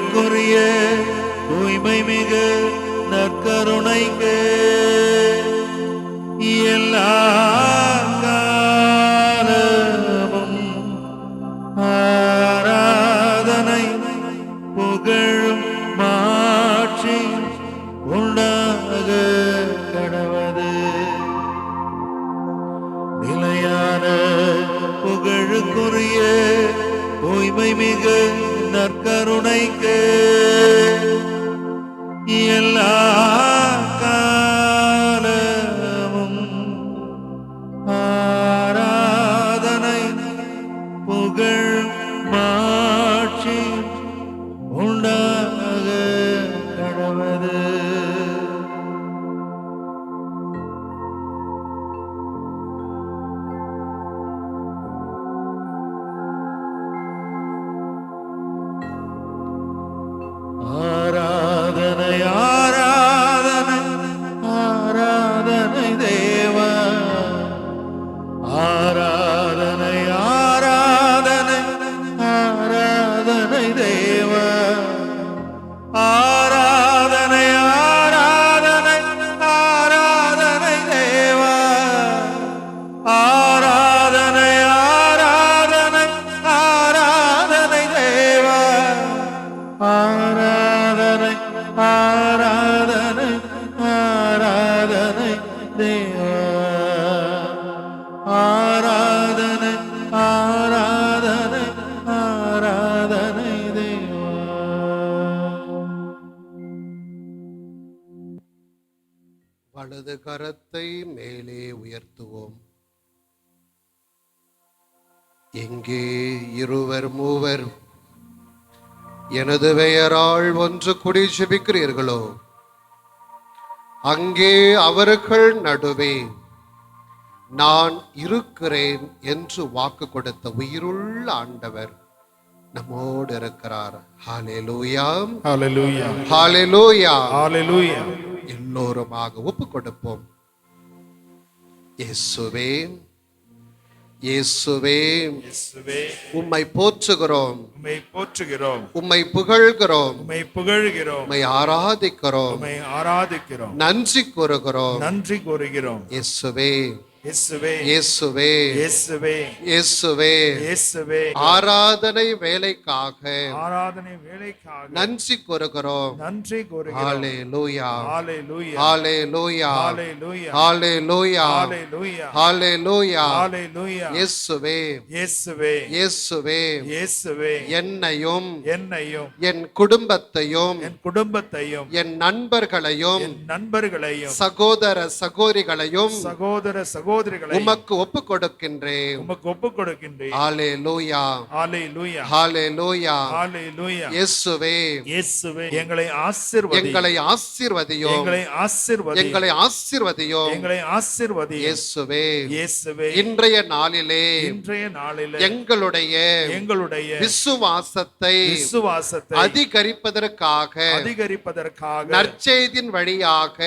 புகழுக்குரிய தூய்மை மிகு நற்கருணைக்கு எல்லா காலமும் ஆராதனை புகழும் மாட்சி உண்டாக கடவது. நிலையான புகழுக்குரிய தூய்மை மிகு நற்கருணைக்கு எல்லா காலமும் ஆராதனை புகழ் மாட்சி உண்டாக கடவது. ஆராதனை ஆராதனை ஆராதனை தேவா, ஆராதனை ஆராதனை ஆராதனை தேவா, ஆராதனை ஆராதனை ஆராதனை தேவா, ஆராதனை ஆராதனை ஆராதனை தேவா, ஆராதனை ஆராதனை ஆராதனை தேவா, ஆராதனை ஆராதனை ஆராதனை தேவா. வலது கரத்தை மேலே உயர்த்துவோம். எங்கே இருவர் மூவர் எனது பெயரால் ஒன்று கூடி ஜெபிக்கிறீர்களோ அங்கே அவர்கள் நடுவே நான் இருக்கிறேன் என்று வாக்கு கொடுத்த உயிருள்ள ஆண்டவர் நம்மோடு இருக்கிறார். ஹல்லேலூயா, ஹல்லேலூயா, ஹல்லேலூயா, ஹல்லேலூயா. எல்லோருமாக ஒப்பு கொடுப்போம். இயேசுவே, இயேசுவே, இயேசுவே, உம்மை போற்றுகிறோம், உம்மை போற்றுகிறோம், உம்மை புகழ்கிறோம், உம்மை புகழ்கிறோம், உம்மை ஆராதிக்கிறோம், உம்மை ஆராதிக்கிறோம், நன்றி கூறுகிறோம். நன்றி கூறுகிறோம். இயேசுவே, இயேசுவே, இயேசுவே, இயேசுவே, இயேசுவே, இயேசுவே, ஆராதனை வேலைக்காக ஆராதனை வேலைக்காக நன்றி கூறுகிறோம். நன்றி கூறுகிறோம். ஹல்லேலூயா, ஹல்லேலூயா, ஹல்லேலூயா, ஹல்லேலூயா, ஹல்லேலூயா, ஹல்லேலூயா, ஹல்லேலூயா. ஹல்லேலூயா. இயேசுவே, இயேசுவே, இயேசுவே, இயேசுவே, என்னையும் என்னையும் என் குடும்பத்தையும் என் குடும்பத்தையும் என் நண்பர்களையும் என் நண்பர்களையும் சகோதர சகோதரிகளையும் சகோதர சகோதரிகளையும் உமக்கு ஒப்பு கொடுக்கின்றேன். உமக்கு ஒப்புக் கொடுக்கின்றேன். ஹல்லேலூயா, ஹல்லேலூயா, ஹல்லேலூயா. ஹல்லேலூயா. இயேசுவே, இயேசுவே, எங்களை ஆசீர்வதியும், எங்களை ஆசீர்வதியும், எங்களை ஆசீர்வதியும், எங்களை ஆசீர்வதியும். எங்களை ஆசீர்வதியும். இயேசுவே, இயேசுவே, இன்றைய நாளிலே இன்றைய நாளிலே எங்களுடைய விசுவாசத்தை அதிகரிப்பதற்காக நற்செய்தியின் வழியாக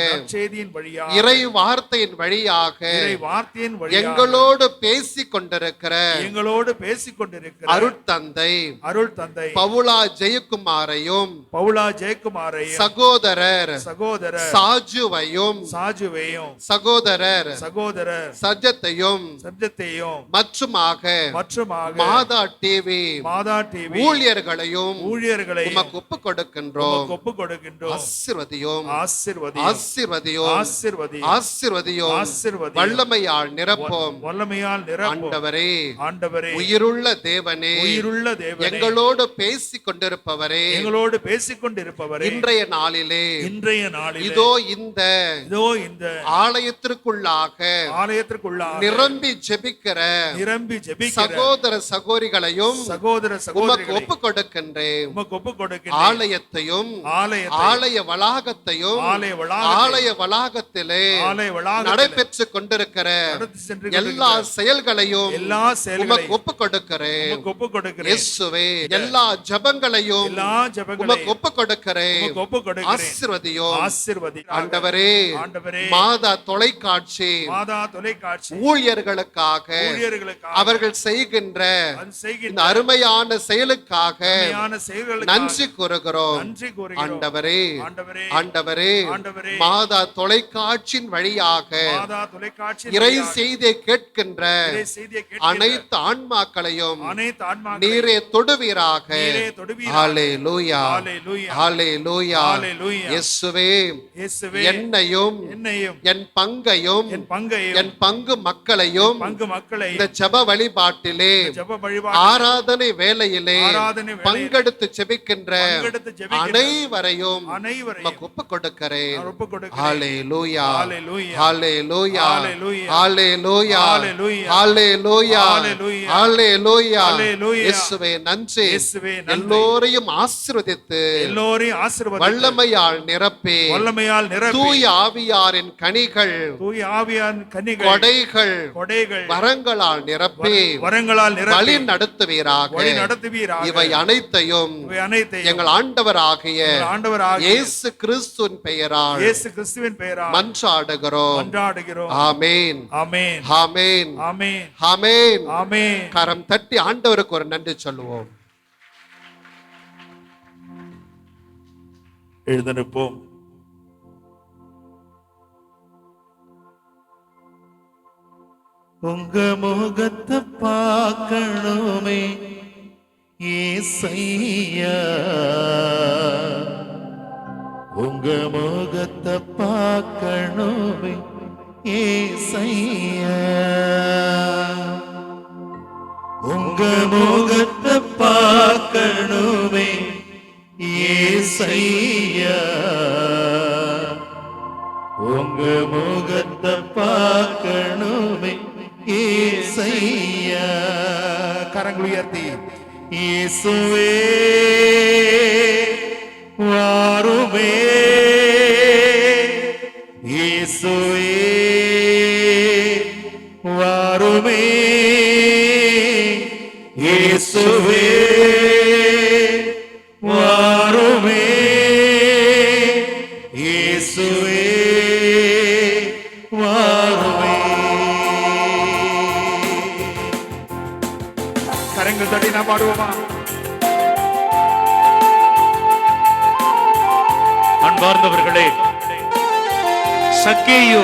இறை வார்த்தையின் வழியாக எங்களோடு பேசிக் கொண்டிருக்கிற அருட்தந்தை பவுலா ஜெயக்குமாரையும் சகோதரர் சாஜுவையும் சகோதரர் சஜத்தையும் மற்றுமாக மாதா டிவி ஊழியர்களையும் உமக்கு ஒப்புக் கொடுக்கின்றோம். ஆசீர்வதியும், ஆசீர்வதியும், ஆசீர்வதியும். வல்லமையால் நிரப்பும் ஆண்டவரே, உயிருள்ள தேவனே, எங்களோடு பேசிக் கொண்டிருப்பவரே, இன்றைய நாளிலே இதோ இந்த ஆலயத்திற்குள்ளாக நிரம்பி ஜெபிக்கிற சகோதர சகோதரிகளையும் உமக்கு ஒப்புக் கொடுக்கின்றேன். ஆலயத்தையும் ஆலய வளாகத்தையும் ஆலய வளாகத்திலே நடைபெற்றுக் கொண்டிருக்கிற எல்லா செயல்களையும் எல்லா உமக்கு ஒப்பு கொடுக்கிறேன். ஒப்பு கொடுக்கிறேன். இயேசுவே எல்லா ஜெபங்களையும் உமக்கு ஒப்பு கொடுக்கிறேன். ஆசீர்வதியும். ஆண்டவரே மாதா தொலைக்காட்சி ஊழியர்களுக்காக அவர்கள் செய்கின்ற இந்த அருமையான செயலுக்காக நன்றி கூறுகிறோம். ஆண்டவரே ஆண்டவரே மாதா தொலைக்காட்சியின் வழியாக இறை செய்தியை கேட்கின்ற அனைத்து ஆன்மாக்களையும் நீரே தொடுவீராக. ஹல்லேலூயா ஹல்லேலூயா. இயேசுவே என்னையும் என் பங்கையும் என் பங்கு மக்களையும் இந்த ஜெப வழிபாட்டிலே ஆராதனை வேளையிலே பங்கெடுத்து ஜெபிக்கின்ற அனைவரையும் ஒப்புக் கொடுக்கிறேன். ஹல்லேலூயா ஹல்லேலூயா ஹல்லேலூயா ஹல்லேலூயா ஹல்லேலூயா. இயேசுவே நன்றி. எல்லோரையும் ஆசீர்வதித்து வல்லமையால் நிரப்பி தூய ஆவியாரின் கனிகள் கொடைகள் வரங்களால் நிரப்பி வழி நடத்துவீராக. இவை அனைத்தையும் எங்கள் ஆண்டவராகிய இயேசு கிறிஸ்துவின் பெயரால் மன்றாடுகிறோம். ஆமென் ஆமென் ஆமென் ஆமென் ஆமென். கரம் தட்டி ஆண்டவருக்கு ஒரு நன்றி சொல்லுவோம். எழுந்திருப்போம். உங்க முகத்தை பார்க்கணுமே ஏசையா, உங்க முகத்தை பார்க்கணுமே ஏசையா, உங்க முகத்தை பார்க்கணுமே ஏசையா, உங்க முகத்தை பார்க்கணுமே ஏசையா. கரங்கள் உயர்த்தி இயேசுவே வாருமே, இயேசுவே வாருமே, இயேசுவே வாருமே, இயேசுவே வாருமே. கரங்கள் தட்டி நாம் பாடுவோமா? அன்பார்ந்தவர்களே, சக்கேயு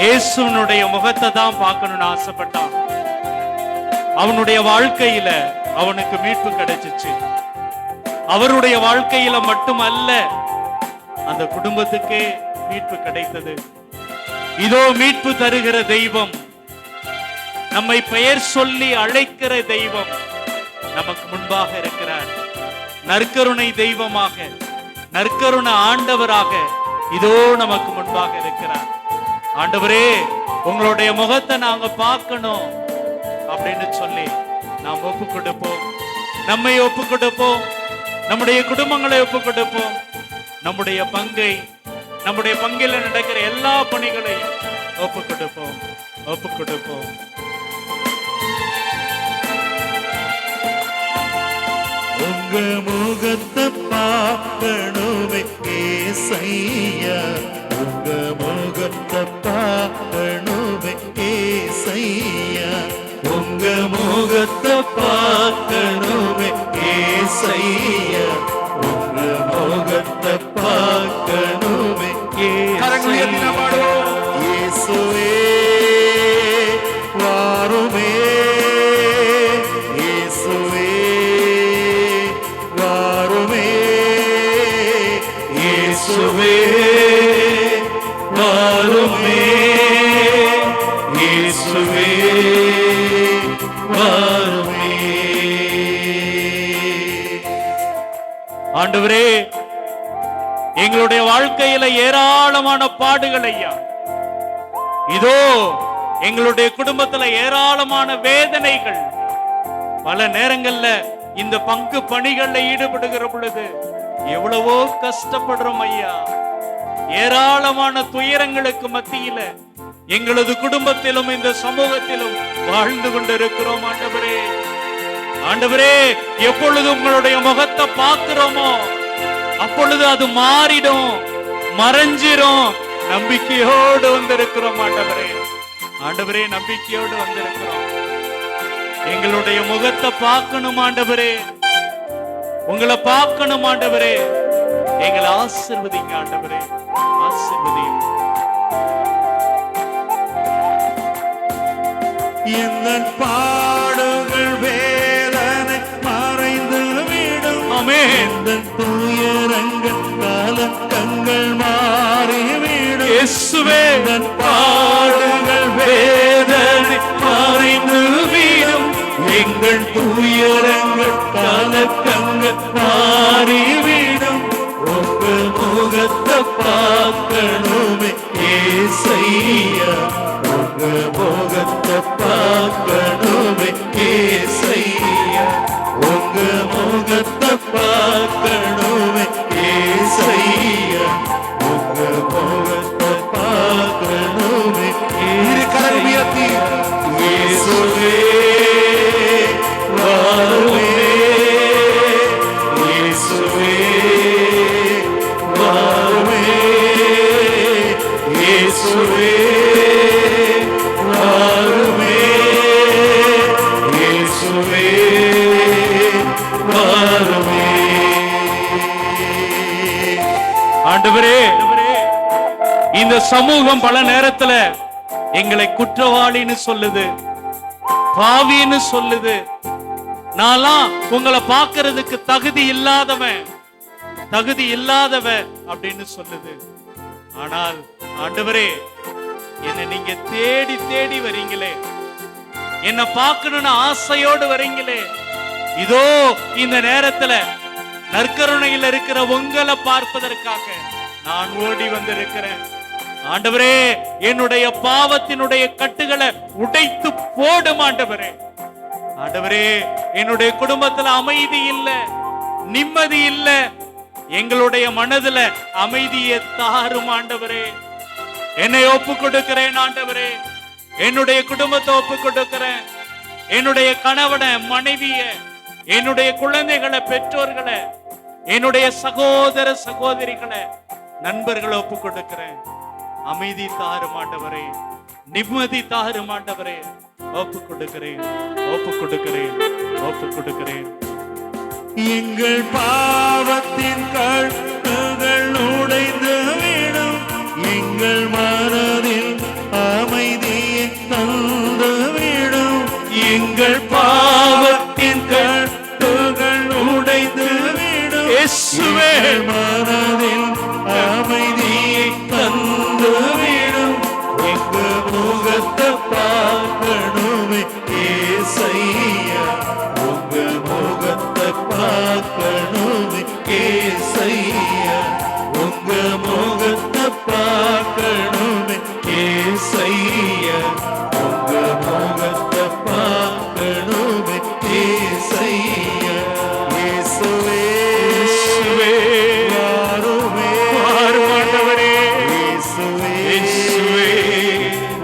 இயேசுனுடைய முகத்தை தான் பார்க்கணும்னு ஆசைப்பட்டான். அவனுடைய வாழ்க்கையில அவனுக்கு மீட்பு கிடைச்சிச்சு. அவருடைய வாழ்க்கையில மட்டுமல்ல, அந்த குடும்பத்துக்கே மீட்பு கிடைத்தது. இதோ மீட்பு தருகிற தெய்வம், நம்மை பெயர் சொல்லி அழைக்கிற தெய்வம் நமக்கு முன்பாக இருக்கிறார். நற்கருணை தெய்வமாக, நற்கருணை ஆண்டவராக இதோ நமக்கு முன்பாக இருக்கிறார். ஆண்டவரே, உங்களுடைய முகத்தை நாங்க பார்க்கணும் அப்படின்னு சொல்லி நாம் ஒப்பு கொடுப்போம். நம்மை ஒப்பு கொடுப்போம், நம்முடைய குடும்பங்களை ஒப்பு கொடுப்போம், நம்முடைய பங்கை, நம்முடைய பங்கில் நடக்கிற எல்லா பணிகளையும் ஒப்பு கொடுப்போம், ஒப்பு கொடுப்போம். உங்க முகத்தை பார்க்கணுமே ஏசையா, உங்க முகத்தை பார்க்கணுமே ஏசையா, உங்க முகத்தை பார்க்கணுமே ஏசையா, உங்க முகத்தை பார்க்கணுமே ஏசையா. இயேசுவே வாருமே, இயேசுவே வாருமே, இயேசுவே வாருமே, இயேசுவே வாருமே. ஆண்டவரே, எங்களுடைய வாழ்க்கையில ஏராளமான பாடுகள் ஐயா, இதோ எங்களுடைய குடும்பத்துல ஏராளமான வேதனைகள். பல நேரங்கள்ல இந்த பங்கு பணிகள்ல ஈடுபடுகிற பொழுது எவ்வளவோ கஷ்டப்படுறோம் ஐயா. ஏராளமான துயரங்களுக்கு மத்தியில எங்களது குடும்பத்திலும் இந்த சமூகத்திலும் வாழ்ந்து கொண்டிருக்கிறோம் ஆண்டவரே. ஆண்டவரே, எப்பொழுது உங்களுடைய முகத்தை பார்க்கிறோமோ அப்பொழுது அது மாறிடும், மறைஞ்சிரும். நம்பிக்கையோடு வந்திருக்கிறோம் ஆண்டவரே. ஆண்டவரே, நம்பிக்கையோடு வந்திருக்கிறோம். எங்களுடைய முகத்தை பார்க்கணும் ஆண்டவரே, உங்களை பார்க்கணும் ஆண்டவரே. எங்களை ஆசீர்வதிங்க ஆண்டவரே, ஆசீர்வதிங்க. எங்கள் பாடுகள் வேதனை மறைந்து விடும். ஆமென். எங்கள் துயரங்கள் கலக்கங்கள் மாறிவிடும். இயேசுவே, எங்கள் பாடுகள் வேதனை மறைந்து விடும். எங்கள் துயரங்கள் கலக்கங்கள் மாறிவிடும். உங்க முகத்தை பார்க்கணுமே ஏசையா, உங்க முகத்தை பார்க்கணுமே ஏசையா, உங்க முகத்தை பார்க்கணுமே ஏசையா, உங்க முகத்தை பார்க்கணுமே இரு கரம் உயர்த்தி இயேசுவே வாருமே, இயேசுவே வாருமே, இயேசுவே வாருமே, இயேசுவே வாருமே. ஆண்டவரே, இந்த சமூகம் பல நேரத்துல எங்களை குற்றவாளின்னு சொல்லுது, பாவின்னு சொல்லுது. நான்லாம் உங்களை பார்க்கிறதுக்கு தகுதி இல்லாதவன் அப்படின்னு சொல்லுது. ஆனால் ஆண்டவரே, என்னை நீங்க தேடி தேடி வரீங்களே, என்ன பார்க்கணும்னு ஆசையோடு வரீங்களே. இதோ இந்த நேரத்துல நற்கருணையில் இருக்கிற உங்களை பார்ப்பதற்காக நான் ஓடி வந்திருக்கிறேன். ஆண்டவரே, என்னுடைய பாவத்தினுடைய கட்டுகளை உடைத்து போடும் ஆண்டவரே. ஆண்டவரே, என்னுடைய குடும்பத்துல அமைதி இல்ல, நிம்மதி இல்ல. எங்களுடைய மனதுல அமைதியை தாரும் ஆண்டவரே. என்னை ஒப்பு கொடுக்கிறேன் ஆண்டவரே. என்னுடைய குடும்பத்தை ஒப்பு கொடுக்கிறேன். என்னுடைய கணவனை, மனைவிய, என்னுடைய குழந்தைகளை, பெற்றோர்களை, என்னுடைய சகோதர சகோதரிகளை, நண்பர்களை ஒப்பு கொடுக்கிறேன். அமைதி தாரும் ஆண்டவரே, நிம்மதி தாரும் ஆண்டவரே. ஒப்பு கொடுக்கிறேன், ஒப்பு கொடுக்கிறேன், ஒப்பு கொடுக்கிறேன். எங்கள் பாவத்தின் கட்டுகள் உடைந்து விடும். எங்கள் மனதில் அமைதியை தந்து விடும். எங்கள் பாவத்தின் கட்டுகள் உடைந்து விடும். இயேசுவே, எங்கள் மனதில் அமைதியை தந்து விடும். எங்க முகத்தை பார்க்கணுமே ஏசையா, உங்க முகத்தை பார்க்கணுமே ஏசையா, உங்க முகத்தை பார்க்கணுமே ஏசையா, உங்க முகத்தை பார்க்கணுமே ஏசையா. இயேசுவே வாருமே, வாரும் ஆண்டவரே. இயேசுவே இயேசுவே,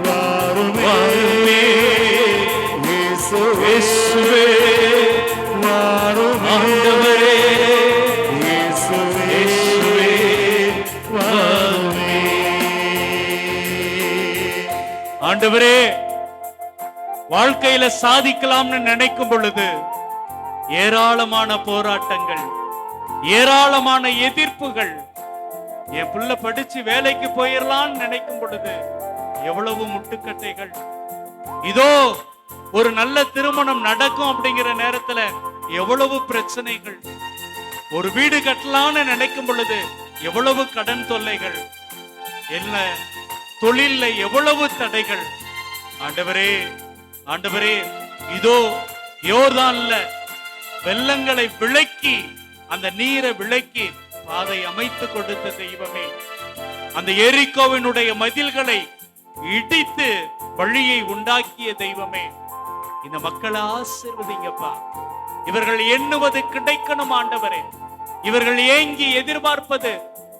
வாருமே, இயேசுவே வாருமே, ஆண்டவரே. இயேசுவே வாருமே. ஆண்டவரே, வாழ்க்கையில சாதிக்கலாம்னு நினைக்கும் பொழுது ஏராளமான போராட்டங்கள், ஏராளமான எதிர்ப்புகள். என் புள்ள படிச்சு வேலைக்கு போயிடலாம்னு நினைக்கும் பொழுது எவ்வளவு முட்டுக்கட்டைகள். இதோ ஒரு நல்ல திருமணம் நடக்கும் அப்படிங்கிற நேரத்துல எவ்வளவு பிரச்சனைகள். ஒரு வீடு கட்டலாம்னு நினைக்கும் பொழுது எவ்வளவு கடன் தொல்லைகள், என்ன தொழில்ல எவ்வளவு தடைகள். ஆண்டவரே, ஆண்டவரே, இதோ யோர்தான்ல வெள்ளங்களை விளக்கி, அந்த நீரை விளக்கி பாதை அமைத்து கொடுத்த தெய்வமே, அந்த எரிகோவினுடைய மதில்களை இடித்து வழியை உண்டாக்கிய தெய்வமே, இந்த மக்களை ஆசீர்வதிங்கப்பா. இவர்கள் எண்ணுவது கிடைக்கணும் ஆண்டவரே. இவர்கள் ஏங்கி எதிர்பார்ப்பது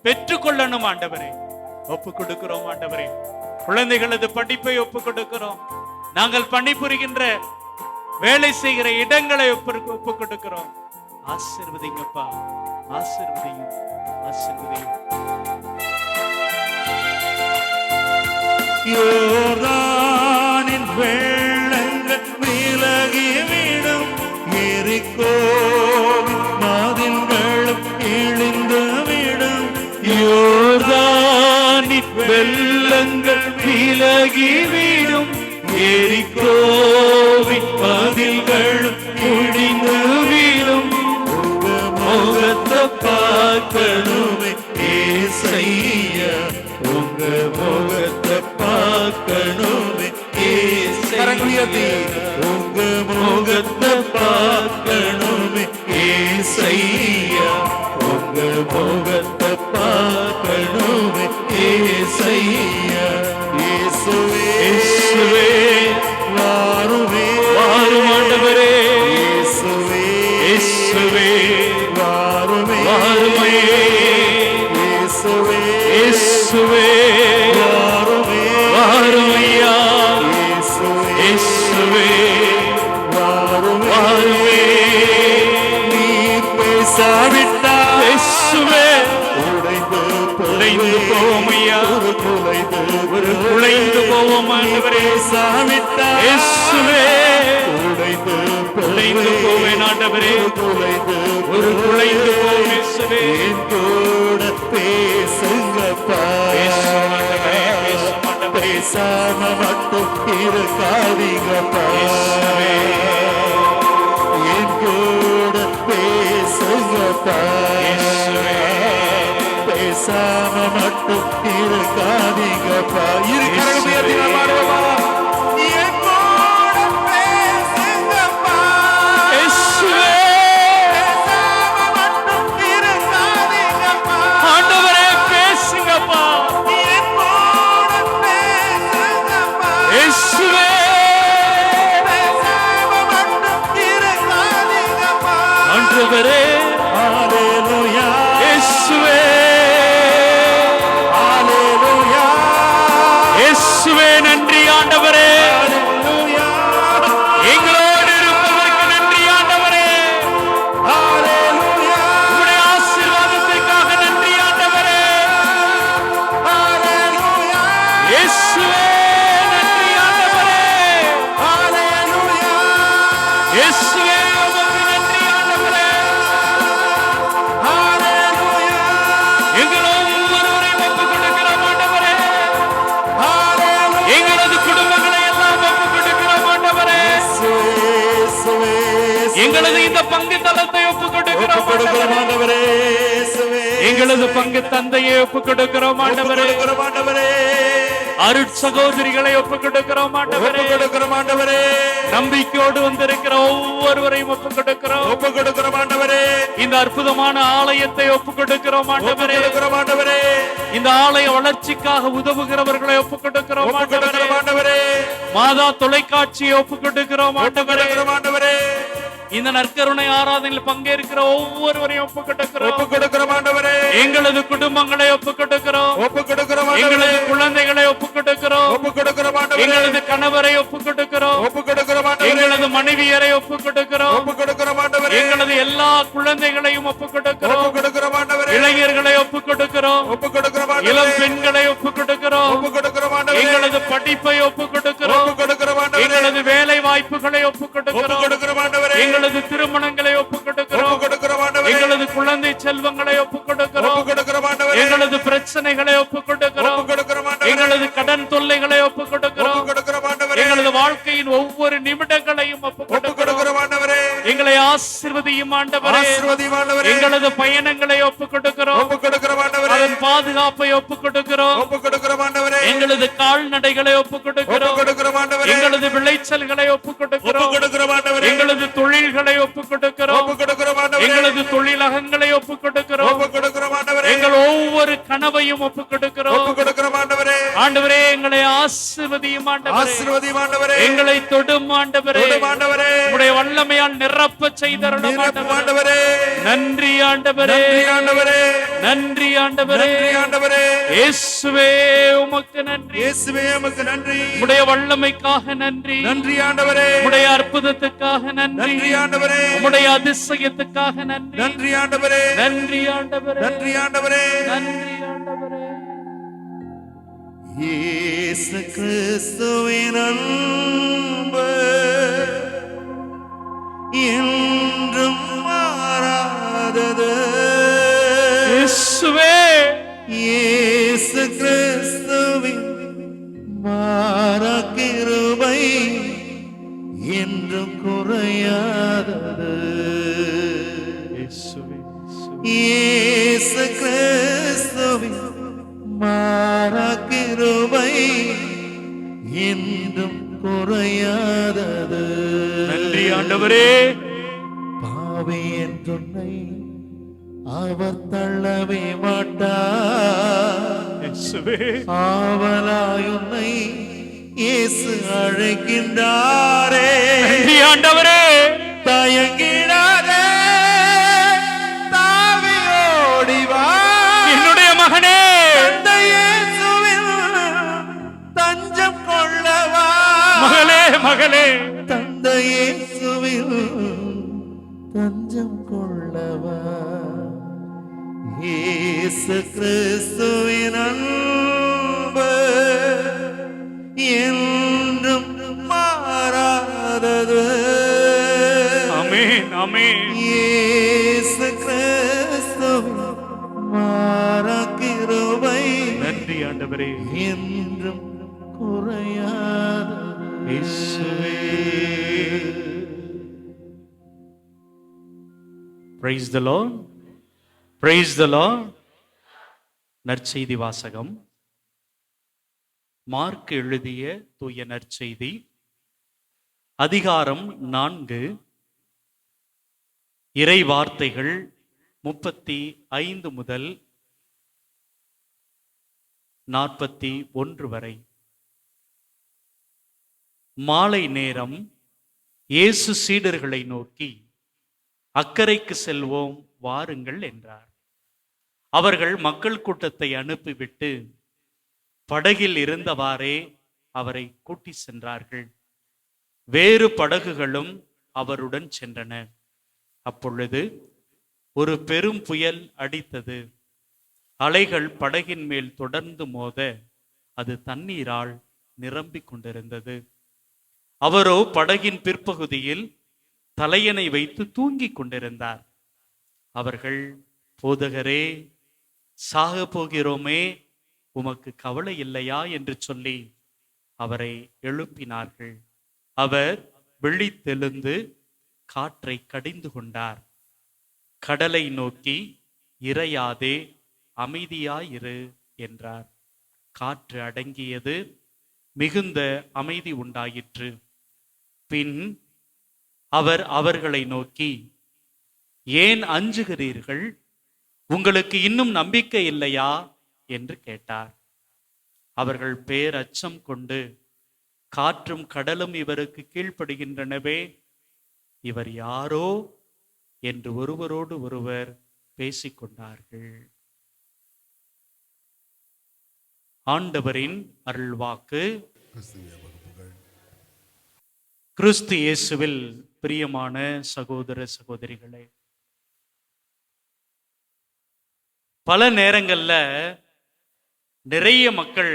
பெற்றுக்கொள்ளணும் ஆண்டவரே. ஒப்பு கொடுக்கிறோம் ஆண்டவரே. குழந்தைகளது படிப்பை ஒப்பு கொடுக்கிறோம். நாங்கள் பணிபுரிகின்ற வேலை செய்கிற இடங்களை ஒப்பு கொடுக்கிறோம். ஆசீர்வதிங்கப்பா, ஆசீர்வதியும், ஆசீர்வதியும். யோர்தானின் வெள்ளங்கள் விலகிவிடும், எரிகோவின் மதில்களும் இழிந்துவிடும். யோர்தானின் வெள்ளங்கள் விலகிவிடும், எரிகோவின் மதில்களும் இடிந்துவிடும். முகத்தை பார்க்கணுமே ஏசையா, உங்க முகத்தை பார்க்கணுமே ஏசையா, உங்க முகத்தை பார்க்கணுமே ஏசையா, உங்க முகத்தை பார்க்கணுமே ஏசையா. இயேசுவே இயேசுவே வாருமே, வாரும் ஆண்டவரே. இயேசுவே இயேசுவே வாருமே, வாருமே. இயேசுவே இயேசுவே வாருமே, வாருமையா. இயேசுவே வாருமே, வாருமே. நீ பேசாவிட்டால் இயேசுவே உடைந்து போவோமையா, ஒரு குலைந்து போவோம் ஆண்டவரே. பேசாவிட்டால் இயேசுவே உடைந்து போவேன் ஆண்டவரே, ஒரு குலைந்து போவோம் இயேசுவே. கூட பேசுங்கப்பா, பேசாம மட்டும் இருக்காதீங்கப்பா. என் கூட பேசுங்கப்பா, பேசாம மட்டும் இருக்காதீங்கப்பா. இருக்கிற ஆண்டவரே, ஹல்லேலூயா, இயேசுவே, ஹல்லேலூயா, இயேசுவே நன்றி ஆண்டவரே. ஹல்லேலூயா, எங்களோடு இருப்பதற்கு நன்றி ஆண்டவரே. ஹல்லேலூயா, உம்முடைய ஆசீர்வாதத்திற்காக நன்றி ஆண்டவரே. ஹல்லேலூயா, இயேசுவே நன்றி ஆண்டவரே. ஹல்லேலூயா, இயேசுவே உமக்கு நன்றி ஆண்டவரே. ஹல்லேலூயா, எங்கள் ஒவ்வொருவரையும் ஒப்புக் கொடுக்கிறோம் ஆண்டவரே. ஹல்லேலூயா. எங்களது குடும்பங்களை எல்லாம் ஒப்புக் கொடுக்கிறோம் ஆண்டவரே. இயேசுவே, எங்களது இந்த பங்கு தளத்தை ஒப்புக் கொடுக்கிறோம் கொடுக்கிறோம் ஆண்டவரே. ஆண்டவரே. இயேசுவே, எங்களது பங்கு தந்தையை ஒப்புக் கொடுக்கிறோம் ஆண்டவரே. கொடுக்கிறோம் ஆண்டவரே. அருட்சகோதரிகளை ஒப்புக் கொடுக்கிறோம் ஆண்டவரே. கொடுக்கிறோம் ஆண்டவரே. நம்பிக்கையோடு வந்திருக்கிற ஒவ்வொருவரையும் ஒப்புக் கொடுக்கிறோம். கொடுக்கிறோம் ஆண்டவரே. இந்த அற்புதமான ஆலயத்தை ஒப்புக் கொடுக்கிறோம் ஆண்டவரே. கொடுக்கிறோம் ஆண்டவரே. இந்த ஆலய வளர்ச்சிக்காக உதவுகிறவர்களை ஒப்புக் கொடுக்கிறோம் ஆண்டவரே. ஆண்டவரே. மாதா தொலைக்காட்சியை ஒப்புக் கொடுக்கிறோம் ஆண்டவரே. ஆண்டவரே. இந்த நற்கருணை ஆராதனையில் பங்கேற்கிற ஒவ்வொருவரையும் ஒப்புக் கொடுக்கிறோம் ஆண்டவரே. எங்களது குடும்பங்களை ஒப்புக் கொடுக்கிறோம். கொடுக்கிறோம் எங்களது குழந்தைகளை ஒப்புக் கொடுக்கிறோம். கொடுக்கிறோம் ஆண்டவரே. எங்களது கணவரை ஒப்புக் கொடுக்கிறோம். கொடுக்கிறோம் ஆண்டவரே. எங்களது மனைவியரை ஒப்புக் கொடுக்கிறோம். கொடுக்கிறோம் ஆண்டவரே. எங்களது எல்லா குழந்தைகளையும் ஒப்புக் கொடுக்கிறோம். கொடுக்கிறோம் ஆண்டவரே. இளைஞர்களை ஒப்புக் கொடுக்கிறோம். கொடுக்கிறோம் ஆண்டவரே. இளம் பெண்களை ஒப்புக் கொடுக்கிறோம். கொடுக்கிறோம் ஆண்டவரே. எங்களது படிப்பை ஒப்புக் கொடுக்கிறோம். கொடுக்கிறோம் ஆண்டவரே. எங்களது வேலை வாய்ப்புகளை ஒப்புக் கொடுக்கிறோம். கொடுக்கிறோம் ஆண்டவரே. எங்களது திருமணங்களை ஒப்புக் கொடுக்கிறோம். கொடுக்கிறோம் ஆண்டவரே. எங்களது குழந்தை செல்வங்களை ஒப்புக் கொடுக்கிறோம். கொடுக்கிறோம் ஆண்டவரே. எங்களது பிரச்சனைகளை ஒப்புக் கொடுக்கிறோம். கொடுக்கிறோம் ஆண்டவரே. எங்களது கடன் தொல்லைகளை ஒப்புக் கொடுக்கிறோம். கொடுக்கிறோம் ஆண்டவரே. எங்களது வாழ்க்கையின் ஒவ்வொரு நிமிடங்களையும் ஒப்புக் கொடுக்கிறோம். கொடுக்கிறோம் ஆண்டவரே. எங்களை ஆசீர்வதியும் ஆண்டவரே. ஆசீர்வதியும் ஆண்டவரே. எங்களது பயணங்களை ஒப்புக் கொடுக்கிறோம். கொடுக்கிறோம் ஆண்டவரே. அதன் பாதுகாப்பை ஒப்புக் கொடுக்கிறோம். கொடுக்கிறோம் ஆண்டவரே. எங்களது கால்நடைகளை ஒப்புக் கொடுக்கிறோம். கொடுக்கிறோம் ஆண்டவரே. எங்களது விளைச்சல்களை ஒப்புக் கொடுக்கிறோம். கொடுக்கிறோம் ஆண்டவரே. எங்களது தொழில்களை ஒப்புக் கொடுக்கிறோம். கொடுக்கிறோம் ஆண்டவரே. எங்களது தொழிலகங்களை ஒப்புக் கொடுக்கிறோம். கொடுக்கிறோம் ஆண்டவரே. எங்கள் ஒவ்வொரு கனவையும் ஒப்புக் கொடுக்கிறோம். கொடுக்கிறோம் ஆண்டவரே. ஆண்டவரே எங்களை ஆசீர்வதியும் ஆண்டவரே. ஆசீர்வதியும் ஆண்டவரே. எங்களை தொடும் ஆண்டவரே. ஆண்டவரே. உம்முடைய வல்லமையால் நிரப்ப செய்தருளும் ஆண்டவரே. ஆண்டவரே. நன்றி ஆண்டவரே. ஆண்டவரே. நன்றி ஆண்டவரே, நன்றி ஆண்டவரே. இயேசுவே உமக்கு நன்றி. இயேசுவே உமக்கு நன்றி. உம்முடைய வல்லமைக்காக நன்றி. நன்றி ஆண்டவரே. உம்முடைய அற்புதத்துக்காக நன்றி. நன்றி ஆண்டவரே. உம்முடைய அதிசயத்துக்காக நன்றி. நன்றி ஆண்டவரே. நன்றி ஆண்டவரே, நன்றி ஆண்டவரே. நன்றி ஆண்டவரே. இயேசு கிறிஸ்துவின் அன்பு என்றும் மாறாதது. இயேசுவே, இயேசு கிறிஸ்துவின் மாறா கிருபை என்றும் குறையாதது. இயேசுவே, இயேசு கிறிஸ்துவின் மாறா கிருபை என்றும் குறையாதது. நன்றி ஆண்டவரே. பாவி என்றுன்னை அவர் தள்ளவே மாட்டார். இயேசுவே, ஆவலாய் உன்னை இயேசு அழைக்கின்றாரே. நன்றி ஆண்டவரே. தயங்கிடாதே, தாவி ஓடி வா. என்னுடைய மகனே, தந்தை இயேசுவில் தஞ்சம் கொள்ளவா. மகளே, மகளே, தந்தை இயேசுவில் தஞ்சம் கொள்ளவா. இயேசு கிறிஸ்துவின் அன்பு என்றும் மாறாதது. ஆமென், ஆமென். இயேசு கிறிஸ்துவின் மாறா கிருபை நன்றி ஆண்டவரே. என்றும் குறையாதது. இயேசுவே. Praise the Lord. Praise the Lord. நற்செய்தி வாசகம். மார்க் எழுதிய தூய நற்செய்தி அதிகாரம் 4, இறை வார்த்தைகள் 35 முதல் 41 வரை. மாலை நேரம் இயேசு சீடர்களை நோக்கி, அக்கரைக்கு செல்வோம் வாருங்கள் என்றார். அவர்கள் மக்கள் கூட்டத்தை அனுப்பிவிட்டு படகில் இருந்தவாறே அவரை கூட்டி சென்றார்கள். வேறு படகுகளும் அவருடன் சென்றன. அப்பொழுது ஒரு பெரும் புயல் அடித்தது. அலைகள் படகின் மேல் தொடர்ந்து மோத அது தண்ணீரால் நிரம்பிக் கொண்டிருந்தது. அவரோ படகின் பிற்பகுதியில் தலையணை வைத்து தூங்கிக் கொண்டிருந்தார். அவர்கள், போதகரே, சாக போகிறோமே, உமக்கு கவலை இல்லையா என்று சொல்லி அவரை எழுப்பினார்கள். அவர் விழித்தெழுந்து காற்றை கடிந்து கொண்டார். கடலை நோக்கி, இறையாதே, அமைதியாயிரு என்றார். காற்று அடங்கியது. மிகுந்த அமைதி உண்டாயிற்று. பின் அவர் அவர்களை நோக்கி, ஏன் அஞ்சுகிறீர்கள்? உங்களுக்கு இன்னும் நம்பிக்கை இல்லையா என்று கேட்டார். அவர்கள் பேரச்சம் கொண்டு, காற்றும் கடலும் இவருக்கு கீழ்ப்படுகின்றனவே, இவர் யாரோ என்று ஒருவரோடு ஒருவர் பேசிக்கொண்டார்கள். ஆண்டவரின் அருள்வாக்கு. கிறிஸ்து இயேசுவில் பிரியமான சகோதர சகோதரிகளே, பல நேரங்கள்ல நிறைய மக்கள்,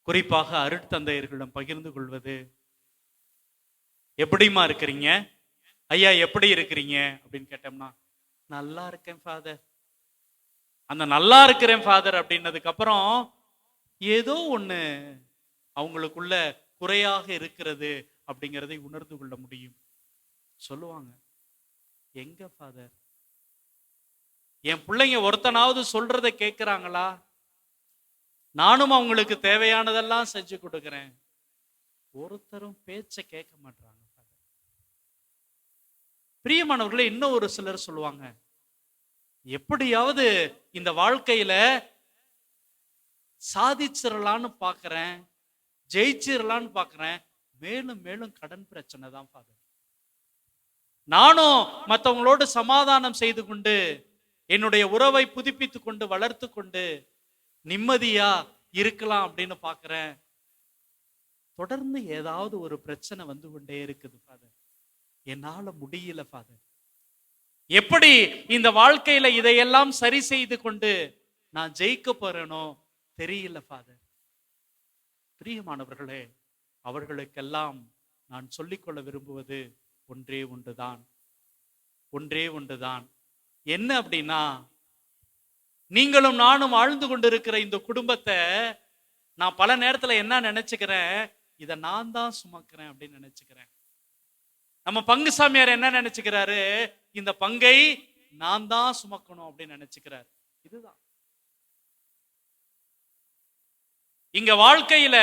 குறிப்பாக அருட்தந்தையர்களிடம் பகிர்ந்து கொள்வது, எப்படிமா இருக்கிறீங்க ஐயா, எப்படி இருக்கிறீங்க அப்படின்னு கேட்டோம்னா, நல்லா இருக்கேன் ஃபாதர். அந்த நல்லா இருக்கிறேன் ஃபாதர் அப்படின்னதுக்கு அப்புறம் ஏதோ ஒண்ணு அவங்களுக்குள்ள குறையாக இருக்கிறது அப்படிங்கிறதை உணர்ந்து கொள்ள முடியும். சொல்லுவாங்க, எங்க ஃபாதர், என் பிள்ளைங்க ஒருத்தனாவது சொல்றதை கேட்கிறாங்களா? நானும் அவங்களுக்கு தேவையானதெல்லாம் செஞ்சு கொடுக்கிறேன், ஒருத்தரும் பேச்ச கேட்க மாட்டாங்க. பிரியமானவர்களே, இன்னும் ஒரு சிலர் சொல்லுவாங்க, எப்படியாவது இந்த வாழ்க்கையில சாதிச்சிடலான்னு பாக்குறேன், ஜெயிச்சிடலான்னு பாக்குறேன், மேலும் மேலும் கடன் பிரச்சனை தான் ஃபாதர். நானும் மற்றவங்களோடு சமாதானம் செய்து கொண்டு என்னுடைய உறவை புதுப்பித்து கொண்டு வளர்த்து கொண்டு நிம்மதியா இருக்கலாம் அப்படின்னு பாக்குறேன். தொடர்ந்து ஏதாவது ஒரு பிரச்சனை வந்து கொண்டே இருக்குது ஃபாதர். என்னால முடியல ஃபாதர். எப்படி இந்த வாழ்க்கையில இதையெல்லாம் சரி செய்து கொண்டு நான் ஜெயிக்க போறேனோ தெரியல ஃபாதர். பிரியமானவர்களே, அவர்களுக்கெல்லாம் நான் சொல்லிக்கொள்ள விரும்புவது ஒன்றே ஒன்றுதான். ஒன்றே ஒன்றுதான். என்ன அப்படின்னா, நீங்களும் நானும் வாழ்ந்து கொண்டிருக்கிற இந்த குடும்பத்தை நான் பல நேரத்துல என்ன நினைச்சுக்கிறேன், இதை நான் தான் சுமக்கிறேன் அப்படின்னு நினைச்சுக்கிறேன். நம்ம பங்கு சாமியார் என்ன நினைச்சுக்கிறாரு, இந்த பங்கை நான் தான் சுமக்கணும் அப்படின்னு நினைச்சுக்கிறார். இதுதான் இங்க வாழ்க்கையில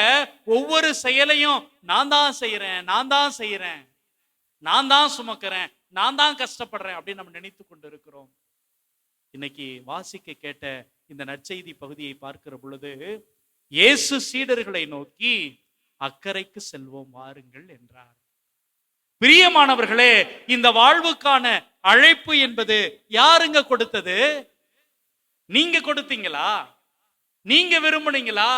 ஒவ்வொரு செயலையும் நான் தான் செய்யறேன், நான் தான் செய்யறேன், நான் தான் சுமக்கிறேன், நான் தான் கஷ்டப்படுறேன் அப்படின்னு நம்ம நினைத்து கொண்டு இருக்கிறோம். இன்னைக்கு வாசிக்க கேட்ட இந்த நற்செய்தி பகுதியை பார்க்கிற பொழுது, இயேசு சீடர்களை நோக்கி அக்கறைக்கு செல்வோம் வாருங்கள் என்றார். பிரியமானவர்களே, இந்த வாழ்வுக்கான அழைப்பு என்பது யாருங்க கொடுத்தது? நீங்க கொடுத்தீங்களா? நீங்க விரும்புனீங்களா?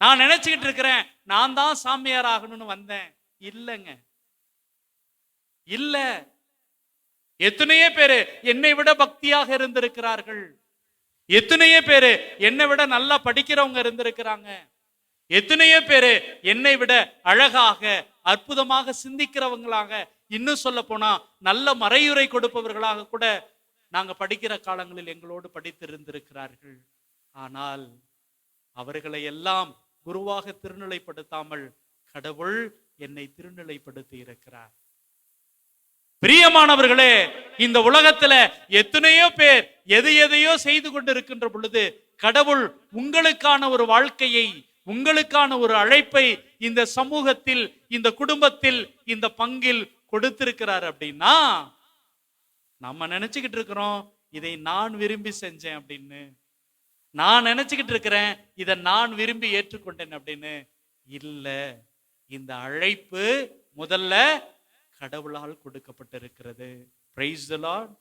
நான் நினைச்சுக்கிட்டு இருக்கிறேன் நான் தான் சாமியார் ஆகணும்னு வந்தேன். இல்லைங்க, இல்ல. எத்தனையோ பேரு என்னை விட பக்தியாக இருந்திருக்கிறார்கள். எத்தனையோ பேரு என்னை விட நல்லா படிக்கிறவங்க இருந்திருக்கிறாங்க. எத்தனையோ பேரு என்னை விட அழகாக அற்புதமாக சிந்திக்கிறவங்களாக, இன்னும் சொல்ல போனா நல்ல மறையுரை கொடுப்பவர்களாக கூட நாங்க படிக்கிற காலங்களில் எங்களோடு படித்திருந்திருக்கிறார்கள். ஆனால் அவர்களை எல்லாம் குருவாக திருநிலைப்படுத்தாமல் கடவுள் என்னை திருநிலைப்படுத்தி இருக்கிறார். பிரியமானவர்களே, இந்த உலகத்துல எத்தனையோ பேர் எதையோ செய்து கொண்டு இருக்கின்ற பொழுது, கடவுள் உங்களுக்கான ஒரு வாழ்க்கையை, உங்களுக்கான ஒரு அழைப்பை இந்த சமூகத்தில், இந்த குடும்பத்தில், இந்த பங்கில் கொடுத்திருக்கிறார். அப்படின்னா நம்ம நினைச்சுக்கிட்டு இருக்கிறோம் இதை நான் விரும்பி செஞ்சேன் அப்படின்னு. நான் நினைச்சுக்கிட்டு இருக்கிறேன் இதை நான் விரும்பி ஏற்றுக்கொண்டேன் அப்படின்னு. இல்ல, இந்த அழைப்பு முதல்ல கடவுளால் கொடுக்கப்பட்டிருக்கிறது. Price the Lord,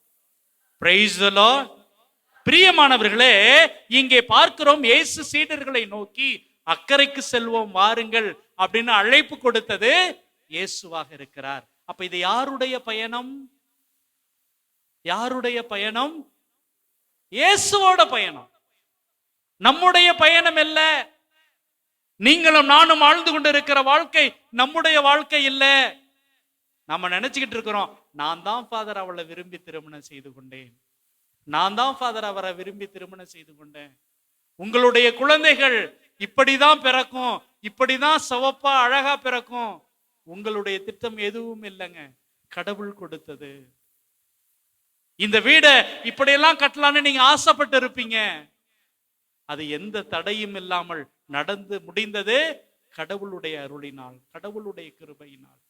praise the Lord. பிரியமானவர்களே, இங்கே பார்க்கிறோம் இயேசு சீடர்களை நோக்கி அக்கறைக்கு செல்வோம் வாருங்கள் அப்படின்னு அழைப்பு கொடுத்தது இயேசுவாக இருக்கிறார். அப்ப இது யாருடைய பயணம்? யாருடைய பயணம்? இயேசுவோட பயணம், நம்முடைய பயணம் இல்ல. நீங்களும் நானும் வாழ்ந்து கொண்டு இருக்கிற வாழ்க்கை நம்முடைய வாழ்க்கை இல்ல. நம்ம நினைச்சுக்கிட்டு இருக்கிறோம் நான் தான் ஃபாதர் அவளை விரும்பி திருமணம் செய்து கொண்டேன், நான் தான் ஃபாதர் அவரை விரும்பி திருமணம் செய்து கொண்டேன். உங்களுடைய குழந்தைகள் இப்படிதான் பிறக்கும், இப்படிதான் சிவப்பா அழகா பிறக்கும். உங்களுடைய திட்டம் எதுவும் இல்லைங்க, கடவுள் கொடுத்தது. இந்த வீடை இப்படியெல்லாம் கட்டலான்னு நீங்க ஆசைப்பட்டு இருப்பீங்க. அது எந்த தடையும் இல்லாமல் நடந்து முடிந்தது கடவுளுடைய அருளினால், கடவுளுடைய கிருபையினால்.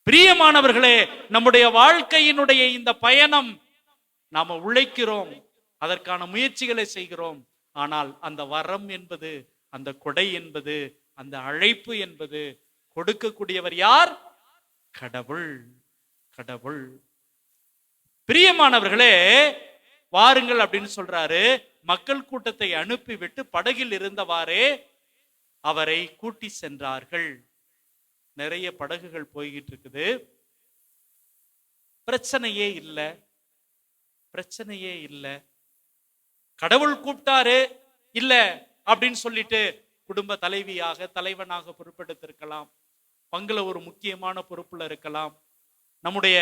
பிரியமானவர்களே, நம்முடைய வாழ்க்கையினுடைய இந்த பயணம் நாம உழைக்கிறோம், அதற்கான முயற்சிகளை செய்கிறோம். ஆனால் அந்த வரம் என்பது, அந்த கொடை என்பது, அந்த அழைப்பு என்பது கொடுக்கக்கூடியவர் யார்? கடவுள், கடவுள். பிரியமானவர்களே, வாருங்கள் அப்படின்னு சொல்றாரு. மக்கள் கூட்டத்தை அனுப்பிவிட்டு படகில் இருந்தவாறே அவரை கூட்டி சென்றார்கள். நிறைய படகுகள் போய்கிட்டு இருக்குது. பிரச்சனையே இல்லை, பிரச்சனையே இல்லை. கடவுள் கூப்பிட்டாரு இல்ல அப்படின்னு சொல்லிட்டு குடும்ப தலைவியாக தலைவனாக பொறுப்பெடுத்திருக்கலாம், பங்குல ஒரு முக்கியமான பொறுப்புல இருக்கலாம், நம்முடைய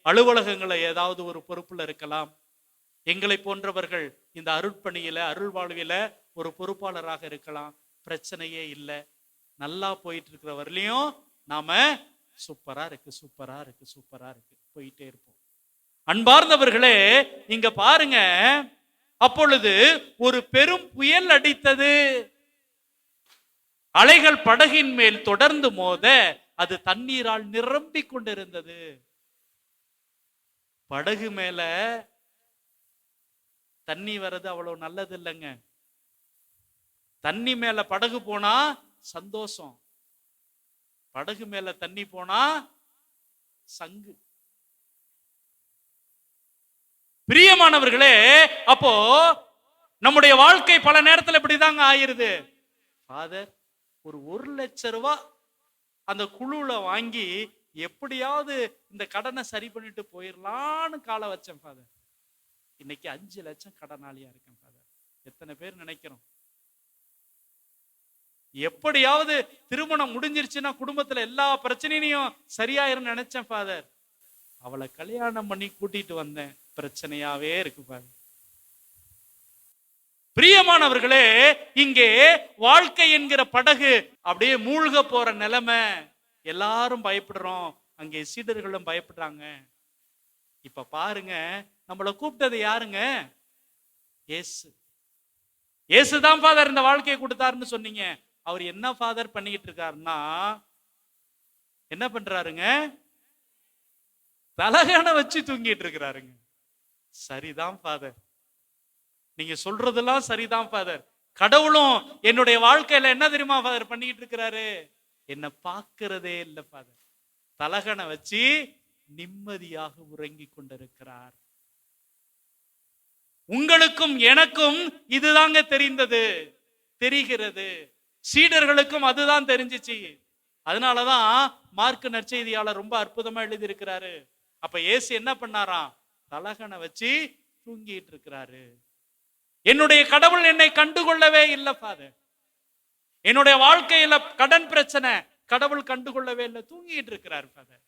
அலுவலகங்களை ஏதாவது ஒரு பொறுப்புல இருக்கலாம். எங்களை போன்றவர்கள் இந்த அருட்பணியில, அருள் வாழ்வில ஒரு பொறுப்பாளராக இருக்கலாம். பிரச்சனையே இல்லை. நல்லா போயிட்டு இருக்கிற வரலையும் நாம சூப்பரா இருக்கு, சூப்பரா இருக்கு, சூப்பரா இருக்கு போயிட்டே இருப்போம். அன்பார்ந்தவர்களே, இங்க பாருங்க, அப்பொழுது ஒரு பெரும் புயல் அடித்தது. அலைகள் படகின் மேல் தொடர்ந்து மோத அது தண்ணீரால் நிரம்பி கொண்டிருந்தது. படகு மேல தண்ணி வர்றது அவ்வளவு நல்லது இல்லைங்க. தண்ணி மேல படகு போனா சந்தோஷம், படகு மேல தண்ணி போனா சங்கு. பிரியமானவர்களே, அப்போ நம்முடைய வாழ்க்கை பல நேரத்தில் இப்படிதாங்க ஆயிருது. ஃபாதர், ஒரு 1,00,000 அந்த குழுல வாங்கி எப்படியாவது இந்த கடனை சரி பண்ணிட்டு போயிடலான்னு காலை வச்சேன் ஃபாதர். இன்னைக்கு 5 லட்சம் கடனாளியா இருக்கேன் ஃபாதர். எத்தனை பேர் நினைக்கிறோம்? எப்படியாவது திருமணம் முடிஞ்சிருச்சுன்னா குடும்பத்துல எல்லா பிரச்சனையும் சரியாயிரும் நினைச்சேன் ஃபாதர். அவளை கல்யாணம் பண்ணி கூட்டிட்டு வந்தேன், பிரச்சனையாவே இருக்கு ஃபாதர். பிரியமானவர்களே, இங்கே வாழ்க்கை என்கிற படகு அப்படியே மூழ்க போற நிலைமை. எல்லாரும் பயப்படுறோம், அங்கே சீடர்களும் பயப்படுறாங்க. இப்ப பாருங்க, நம்மளை கூப்பிட்டது யாருங்க? இயேசு. இயேசுதான் ஃபாதர் இந்த வாழ்க்கையை கொடுத்தாருன்னு சொன்னீங்க. அவர் என்ன ஃபாதர் பண்ணிக்கிட்டு இருக்காருன்னா, என்ன பண்றாருங்க? தலகாண வச்சு தூங்கிட்டு இருக்கிறாருங்க. சரிதான் ஃபாதர், நீங்க சொல்றதெல்லாம் சரிதான் ஃபாதர். கடவுளும் என்னுடைய வாழ்க்கையில என்ன தெரியுமா ஃபாதர் பண்ணிக்கிட்டு இருக்கிறாரு? என்ன பார்க்கிறதே இல்லை ஃபாதர். தலகணை வச்சு நிம்மதியாக உறங்கி கொண்டிருக்கிறார். உங்களுக்கும் எனக்கும் இதுதாங்க தெரிகிறது. சீடர்களுக்கும் அதுதான் தெரிஞ்சிச்சு. அதனாலதான் மார்க் நற்செய்தியாளர் ரொம்ப அற்புதமா எழுதி இருக்கிறாரு. அப்ப இயேசு என்ன பண்ணாராம்? தலகணை வச்சு தூங்கிட்டு இருக்கிறாரு. என்னுடைய கடவுள் என்னை கண்டுகொள்ளவே இல்லை ஃபாதர். என்னுடைய வாழ்க்கையில கடன் பிரச்சனை, கடவுள் கண்டுகொள்ளவே இல்லை, தூங்கிட்டு இருக்கிறார் ஃபாதர்.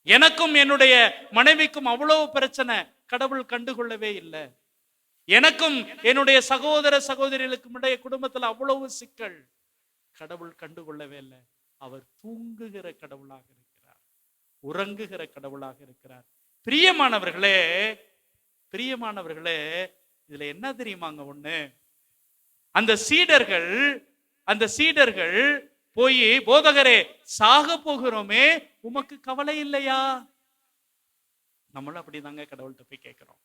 எனக்கும் என்னுடைய மனைவிக்கும் அவ்வளவு பிரச்சனை, கடவுள் கண்டுகொள்ளவே இல்லை. எனக்கும் என்னுடைய சகோதர சகோதரிகளுக்கும் இடையே குடும்பத்தில் அவ்வளவு சிக்கல், கடவுள் கண்டுகொள்ளவே இல்லை. அவர் தூங்குகிற கடவுளாக இருக்கிறார், உறங்குகிற கடவுளாக இருக்கிறார். பிரியமானவர்களே, இதுல என்ன தெரியுமாங்க ஒண்ணு? அந்த சீடர்கள் போய், போதகரே சாக போகிறோமே, உமக்கு கவலை இல்லையா? நம்மளும் அப்படிதாங்க கடவுள்கிட்ட போய் கேட்கிறோம்.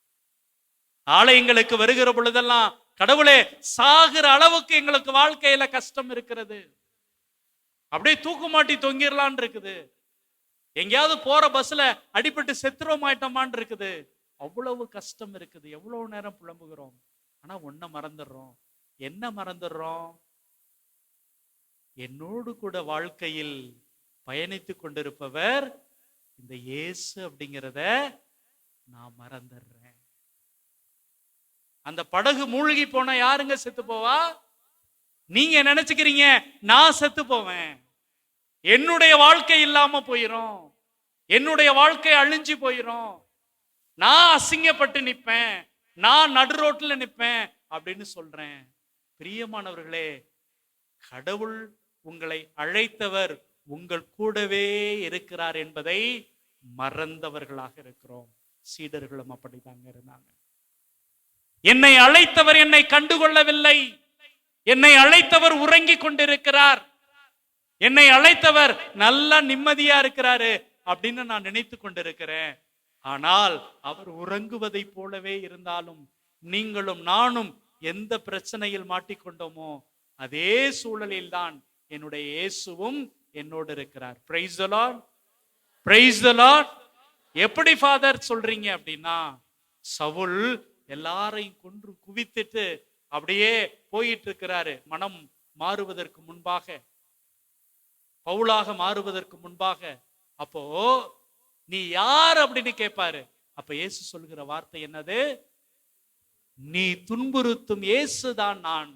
ஆலயங்களுக்கு வருகிற பொழுதெல்லாம், கடவுளே சாகிற அளவுக்கு எங்களுக்கு வாழ்க்கையில கஷ்டம் இருக்கிறது, அப்படியே தூக்கு மாட்டி தொங்கிடலான் இருக்குது, எங்கேயாவது போற பஸ்ல அடிபட்டு செத்துரோமாயிட்டோமான் இருக்குது, அவ்வளவு கஷ்டம் இருக்குது. எவ்வளவு நேரம் புலம்புகிறோம். ஆனா ஒன்ன மறந்துடுறோம். என்ன மறந்துடுறோம்? என்னோடு கூட வாழ்க்கையில் பயணித்து கொண்டிருப்பவர் இந்த இயேசு அப்படிங்கிறத நான் மறந்துடுறேன். அந்த படகு மூழ்கி போனா யாருங்க செத்து போவா? நீங்க நினைச்சுக்கிறீங்க நான் செத்து போவேன், என்னுடைய வாழ்க்கை இல்லாம போயிரும், என்னுடைய வாழ்க்கை அழிஞ்சு போயிரும், நான் அசிங்கப்பட்டு நிப்பேன், நான் நடு ரோட்ல நிப்பேன் அப்படின்னு சொல்றேன். பிரியமானவர்களே, கடவுள் உங்களை அழைத்தவர் உங்கள் கூடவே இருக்கிறார் என்பதை மறந்தவர்களாக இருக்கிறோம். சீடர்களும் அப்படித்தாங்க இருந்தாங்க. என்னை அழைத்தவர் என்னை கண்டுகொள்ளவில்லை, என்னை அழைத்தவர் உறங்கிக் கொண்டிருக்கிறார், என்னை அழைத்தவர் நல்லா நிம்மதியா இருக்கிறாரு அப்படின்னு நான் நினைத்து கொண்டிருக்கிறேன். ஆனால் அவர் உறங்குவதை போலவே இருந்தாலும் நீங்களும் நானும் எந்த பிரச்சனையில் மாட்டிக்கொண்டோமோ அதே சூழலில் தான் என்னுடைய இயேசுவும் என்னோடு இருக்கிறார். Price the Lord, praise the Lord. எப்படி ஃபாதர் சொல்றீங்க அப்படின்னா, சவுல் எல்லாரையும் கொன்று குவித்துட்டு அப்படியே போயிட்டு இருக்கிறாரு. மனம் மாறுவதற்கு முன்பாக, பவுலாக மாறுவதற்கு முன்பாக. அப்போ நீ யார் அப்படின்னு கேட்பாரு. அப்ப இயேசு சொல்கிற வார்த்தை என்னது? நீ துன்புறுத்தும் இயேசுதான் நான்.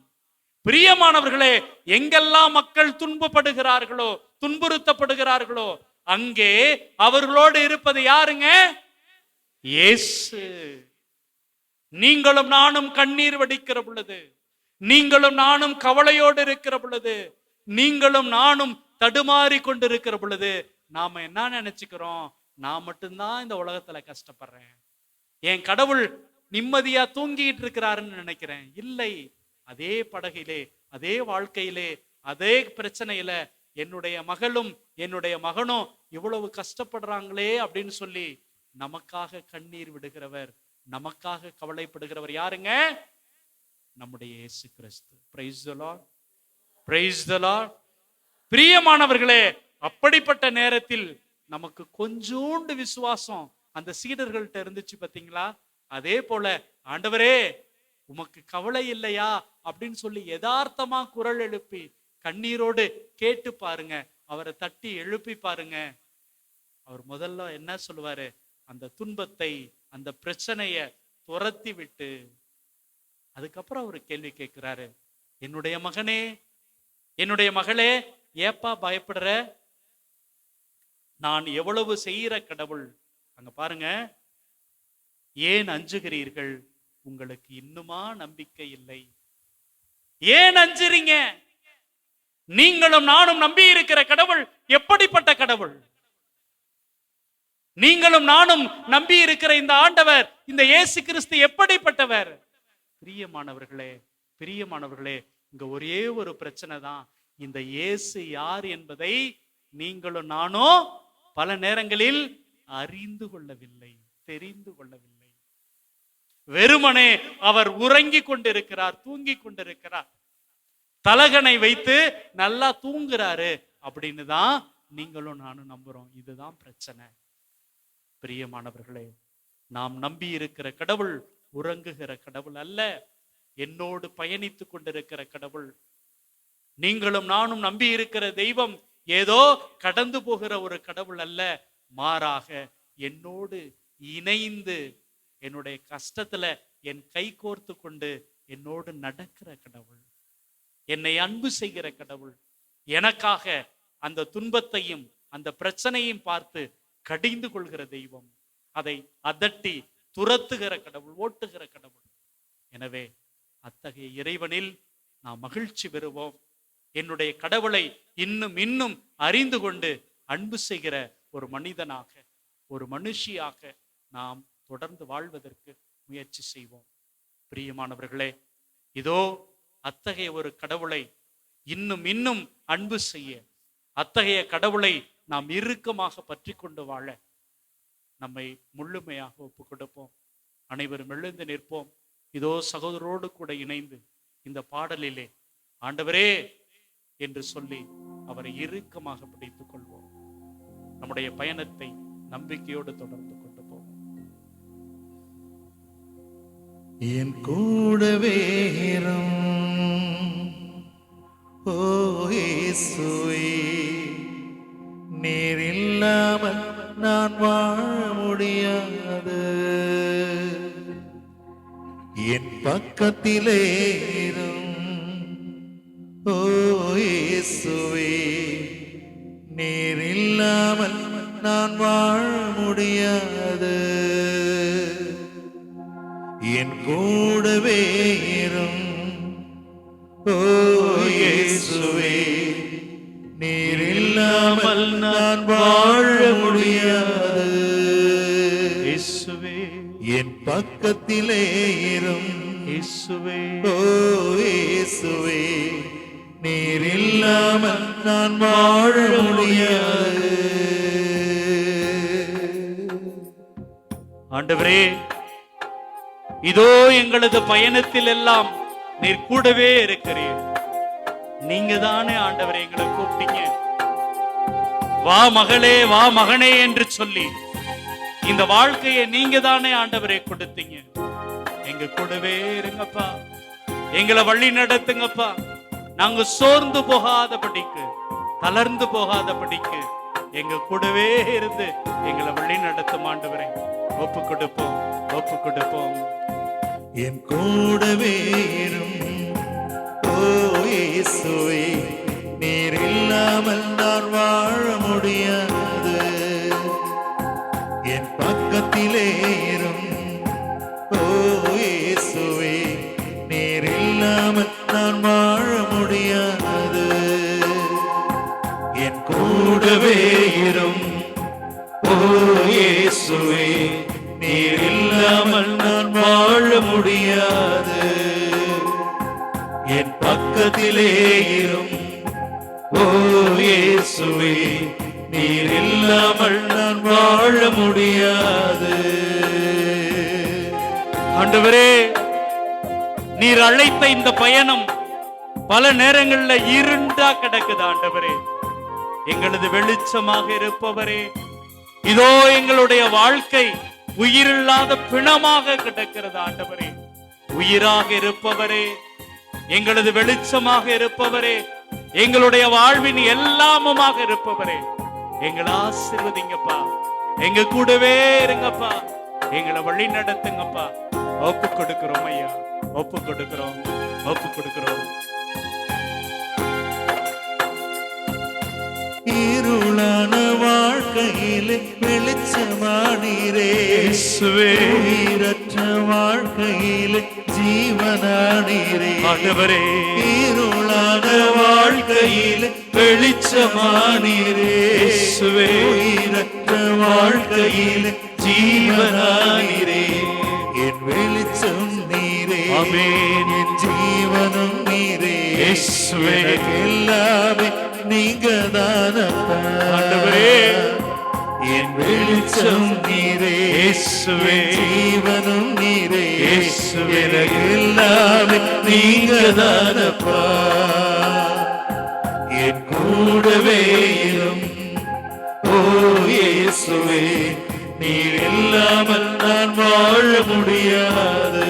பிரியமானவர்களே, எங்கெல்லாம் மக்கள் துன்பப்படுகிறார்களோ, துன்புறுத்தப்படுகிறார்களோ, அங்கே அவர்களோடு இருப்பது யாருங்க? இயேசு. நீங்களும் நானும் கண்ணீர் வடிக்கிற பொழுது, நீங்களும் நானும் கவலையோடு இருக்கிற பொழுது, நீங்களும் நானும் தடுமாறி கொண்டிருக்கிற பொழுது நாம என்ன நினைச்சுக்கிறோம்? நான் மட்டும்தான் இந்த உலகத்துல கஷ்டப்படுறேன், என் கடவுள் நிம்மதியா தூங்கிட்டு இருக்கிறாருன்னு நினைக்கிறேன். இல்லை, அதே படகிலே, அதே வாழ்க்கையிலே, அதே பிரச்சனையில என்னுடைய மகளும் என்னுடைய மகனும் இவ்வளவு கஷ்டப்படுறாங்களே அப்படின்னு சொல்லி நமக்காக கண்ணீர் விடுகிறவர், நமக்காக கவலைப்படுகிறவர் யாருங்க? நம்முடைய இயேசு கிறிஸ்து. Praise the Lord, praise the Lord. பிரியமானவர்களே, அப்படிப்பட்ட நேரத்தில் நமக்கு கொஞ்சோண்டு விசுவாசம் அந்த சீடர்கள்ட்ட இருந்துச்சு பாத்தீங்களா? அதே போல ஆண்டவரே உமக்கு கவலை இல்லையா அப்படின்னு சொல்லி யதார்த்தமா குரல் எழுப்பி கண்ணீரோடு கேட்டு பாருங்க. அவரை தட்டி எழுப்பி பாருங்க. அவர் முதல்ல என்ன சொல்லுவாரு? அந்த துன்பத்தை, அந்த பிரச்சனைய துரத்தி விட்டு அதுக்கப்புறம் அவர் கேள்வி கேட்கிறாரு, என்னுடைய மகனே, என்னுடைய மகளே, ஏப்பா பயப்படுற? நான் எவ்வளவு செய்கிற கடவுள். அங்க பாருங்க, ஏன் அஞ்சுகிறீர்கள்? உங்களுக்கு இன்னுமா நம்பிக்கை இல்லை? ஏன் அஞ்சுறீங்க? நீங்களும் நானும் நம்பி இருக்கிற கடவுள் எப்படிப்பட்ட கடவுள்? நீங்களும் நானும் நம்பி இருக்கிற இந்த ஆண்டவர், இந்த இயேசு கிறிஸ்து எப்படிப்பட்டவர்? பிரியமானவர்களே, பிரியமானவர்களே, இங்க ஒரே ஒரு பிரச்சனை தான். இந்த இயேசு யார் என்பதை நீங்களும் நானும் பல நேரங்களில் அறிந்து கொள்ளவில்லை, தெரிந்து கொள்ளவில்லை. வெறுமனே அவர் உறங்கி கொண்டிருக்கிறார், தூங்கி கொண்டிருக்கிறார், தலகனை வைத்து நல்லா தூங்குறாரு அப்படின்னு தான் நீங்களும் நானும் நம்புறோம். இதுதான் பிரச்சனை. பிரியமானவர்களே, நாம் நம்பி இருக்கிற கடவுள் உறங்குகிற கடவுள் அல்ல, என்னோடு பயணித்துக் கொண்டிருக்கிற கடவுள். நீங்களும் நானும் நம்பி இருக்கிற தெய்வம் ஏதோ கடந்து போகிற ஒரு கடவுள் அல்ல, மாறாக என்னோடு இணைந்து என்னுடைய கஷ்டத்துல என் கை கோர்த்து கொண்டு என்னோடு நடக்கிற கடவுள், என்னை அன்பு செய்கிற கடவுள், எனக்காக அந்த துன்பத்தையும் அந்த பிரச்சனையும் பார்த்து கடிந்து கொள்கிற தெய்வம், அதை அதட்டி துரத்துகிற கடவுள், ஓட்டுகிற கடவுள். எனவே அத்தகைய இறைவனில் நாம் மகிழ்ச்சி பெறுவோம். என்னுடைய கடவுளை இன்னும் இன்னும் அறிந்து கொண்டு அன்பு செய்கிற ஒரு மனிதனாக, ஒரு மனுஷியாக நாம் தொடர்ந்து வாழ்வதற்கு முயற்சி செய்வோம். பிரியமானவர்களே, இதோ அத்தகைய ஒரு கடவுளை இன்னும் இன்னும் அன்பு செய்ய, அத்தகைய கடவுளை நாம் இறுக்கமாக பற்றி கொண்டு வாழ நம்மை முழுமையாக ஒப்பு கொடுப்போம். அனைவரும் எழுந்து நிற்போம். இதோ சகோதரோடு கூட இணைந்து இந்த பாடலிலே ஆண்டவரே என்று சொல்லி அவரை இறுக்கமாக பிடித்துக் கொள்வோம். நம்முடைய பயணத்தை நம்பிக்கையோடு தொடர்ந்து கொண்டு போவோம். என் கூடவே இரும் ஓ இயேசுவே, நீர் இல்லாமல் நான் வாழ முடியாது. என் பக்கத்திலே இரும் ஓ இயேசுவே, நீர் இல்லாமல் நான் வாழ முடியாது. என் கூடவே இரும் ஓ இயேசுவே, நீர் இல்லாமல் நான் வாழ முடியாது. இயேசுவே, என் பக்கத்திலே இரும் இயேசுவே, ஓ இயேசுவே, நீர் இல்லாமல் நான் வாழ முடியாது. ஆண்டவரே, இதோ எங்களது பயணத்தில் எல்லாம் நீர் கூடவே இருக்கிறீர். நீங்க தானே ஆண்டவரே எங்களை கூப்பிட்டீங்க, வா மகளே, வா மகனே என்று சொல்லி இந்த வாழ்க்கையை நீங்க தானே ஆண்டவரே கொடுத்தீங்க. எங்க கூடவே இருங்கப்பா, எங்களை வழி நடத்துங்கப்பா. நாங்க சோர்ந்து போகாதபடிக்கு, தளர்ந்து போகாதபடிக்கு எங்க கூடவே இருந்து எங்களை வழி நடத்தும் ஆண்டவரே. ஒப்பு கொடுப்போம், ஒப்பு கொடுப்போம். என் கூடவே இரும் ஓ இயேசுவே, நீர் இல்லாமல் நான் வாழ முடியாது. என் பக்கத்திலே இரும் ஓ இயேசுவே, நீர் இல்லாமல் நான் வாழ முடியாது. என் கூடவே இரும் ஓ இயேசுவே, நீர் இல்லாமல் நான் வாழ முடியாது. என் பக்கத்திலே இரும் ஓ இயேசுவே, நீர் இல்லாமல் நான் வாழ முடியாது. ஆண்டவரே, நீர் அழைத்த இந்த பயணம் பல நேரங்கள்ல இருண்டா கிடக்குது. ஆண்டவரே, எங்களது வெளிச்சமாக இருப்பவரே, இதோ எங்களுடைய வாழ்க்கை உயிரில்லாத பிணமாக கிடக்கிறது ஆண்டவரே. உயிராக இருப்பவரே, எங்களது வெளிச்சமாக இருப்பவரே, எங்களுடைய வாழ்வின் எல்லாமுமாக இருப்பவரே, எங்களை ஆசீர்வதிங்கப்பா. எங்க கூடவே இருங்கப்பா, எங்களை வழி நடத்துங்கப்பா. ஒப்பு கொடுக்கிறோம் ஐயா, ஒப்பு கொடுக்கிறோம், ஒப்பு கொடுக்கிறோம். இருளான வாழ்க்கையிலே வெளிச்சமானீரே, உயிரற்ற வாழ்க்கையிலே ஜீவனானீரே ஆண்டவரே. இருளான வாழ்க்கையிலே வெளிச்சமானீரே, உயிரற்ற வாழ்க்கையிலே ஜீவனானீரே. என் வெளிச்சம் நீரே, ஆமென். என் ஜீவனும் நீரே, எனக்கு எல்லாமே நீங்க தானப்பா. ஆண்டவரே, என் வெளிச்சம் நீரே, ஜீவனும் நீரே, எனக்கு எல்லாமே நீங்க தானப்பா. என் கூடவே இரும் ஓ இயேசுவே, நீர் இல்லாமல் நான் வாழ முடியாது.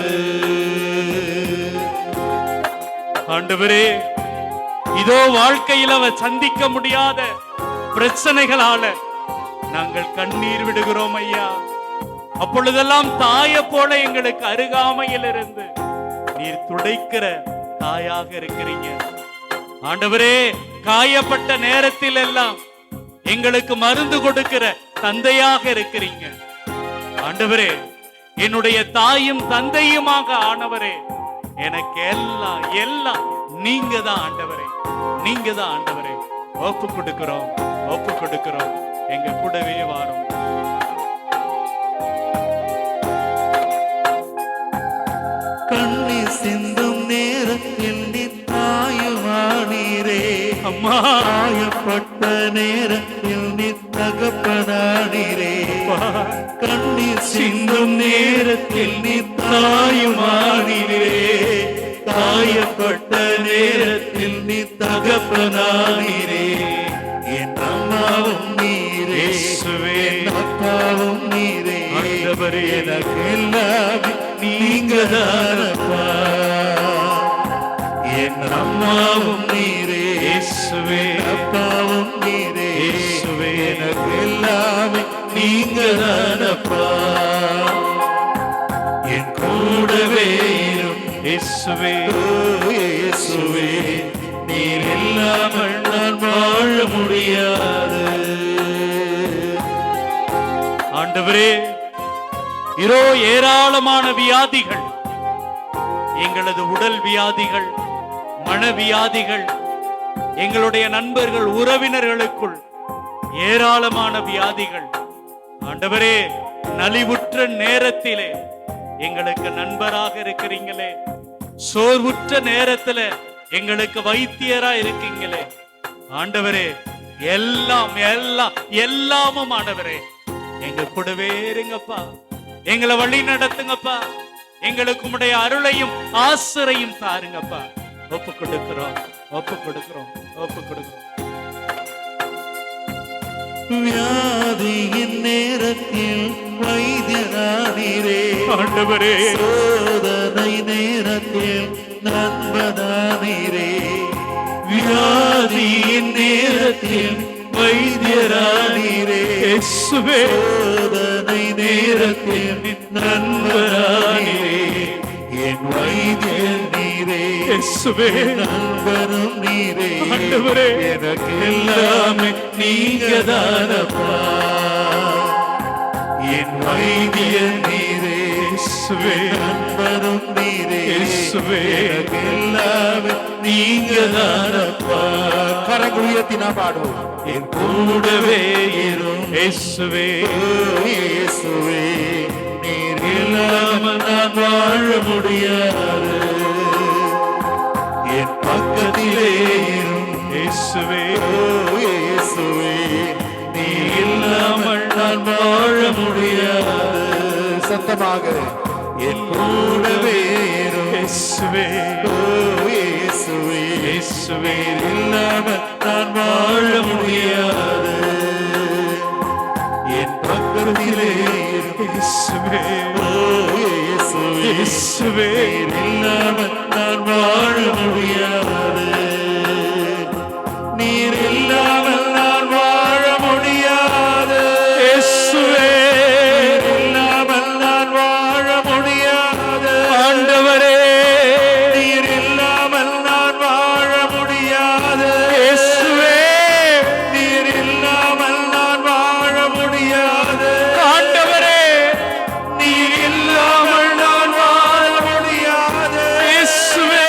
ஆண்டவரே, இதோ வாழ்க்கையில் அவர் சந்திக்க முடியாத பிரச்சனைகளால நாங்கள் கண்ணீர் விடுகிறோம் ஐயா. அப்பொழுதெல்லாம் தாயை போல எங்களுக்கு அருகாமையில் இருந்து நீர் துடைக்கிற தாயாக இருக்கிறீங்க ஆண்டவரே. காயப்பட்ட நேரத்தில் எல்லாம் எங்களுக்கு மருந்து கொடுக்கிற தந்தையாக இருக்கிறீங்க ஆண்டவரே. என்னுடைய தாயும் தந்தையுமாக ஆனவரே, எனக்கு எல்லாம் எல்லாம் நீங்க தான் ஆண்டவரே, நீங்க தான் ஆண்டவரே. ஒப்பு கொடுக்கிறோம், ஒப்பு கொடுக்கிறோம். எங்க கூடவே வாரும். கண்ணீர் சிந்தும் நேரத்தில் நித்தாயுமானீரே, அம்மா. காயப்பட்ட நேரத்தில் நித்தகப்பனானீரே, கண்ணீர் சிந்தும் நேரத்தில் நித்தாயுமானீரே, காயப்பட்ட நேரத்தில் நித்தகப்பனானீரே. என் அம்மாவும் நீரே, என் அப்பாவும் நீரே, ஆண்டவரே எனக்கு எல்லாமே நீங்க தானப்பா. என் அம்மாவும் நீரே, அப்பாவும் நீரே, எனக்கு எல்லாமே நீங்க தானப்பா. என் கூடவே இரும் இயேசுவே, இயேசுவே, நீர் இல்லாமல் நான் வாழ முடியாது. ஆண்டவரே, இதோ ஏராளமான வியாதிகள், எங்களது உடல் வியாதிகள், மனவியாதிகள், எங்களுடைய நண்பர்கள் உறவினர்களுக்குள் ஏராளமான வியாதிகள் ஆண்டவரே. நலிவுற்ற நேரத்திலே எங்களுக்கு நண்பராக இருக்கிறீங்களே, சோர்வுற்ற நேரத்துல எங்களுக்கு வைத்தியரா இருக்கீங்களே ஆண்டவரே. எல்லாம் எல்லாம் எல்லாமும் ஆண்டவரே எங்க கூடவே இருங்கப்பா, எங்களை வழி நடத்துங்கப்பா, எங்களுக்கு உம்முடைய அருளையும் ஆசிரையும் தாருங்கப்பா. ஒப்பு கொடுக்கிறோம், ஒப்பு கொடுக்கிறோம், ஒப்பு கொடுக்கிறோம். வியாதியின் நேரத்தில் வைத்தியரானீரே ஆண்டவரே, சோதனை நேரத்தில் நண்பனானீரே, வியாதியின் நேரத்தில் வைத்தியரானீரே, சோதனை நேரத்தில் நண்பரானீரே, என் வைத்தியர் நீரே, நண்பரும் நீரே, ஆண்டவரே, எனக்கு எல்லாமே நீங்க தானப்பா. என் வைத்தியர் நீரே, நண்பரும் நீரே, எனக்கு எல்லாமே நீங்க தானப்பா. கரங்கள் உயர்த்தி நாம் பாடுவோம். என் கூடவே இரும் இயேசுவே, இயேசுவே, நீர் இல்லாமல் நான் வாழ முடியாது. என் பக்கத்திலே இரும் இயேசுவே, இயேசுவே, நீ இல்லாமல் நான் வாழ முடியாது. சத்தமாக என் கூடவே இரும் இயேசுவே, இயேசுவே, இயேசுவே, இல்லாமல் நான் வாழ முடியாது. என் பக்கத்திலே இரும் இயேசுவே, இயேசுவே இல்லாமல் நான் வாழ முடியாது. நீர் இல்லாமல் நான் வாழ முடியாது. இயேசுவே இல்லாமல் நான் வாழ முடியாது. ஆண்டவரே நீர் இல்லாமல் நான் வாழ முடியாது. இயேசுவே நீர் இல்லாமல் நான் வாழ முடியாது. ஆண்டவரே நீர் இல்லாமல் நான் வாழ முடியாது. இயேசுவே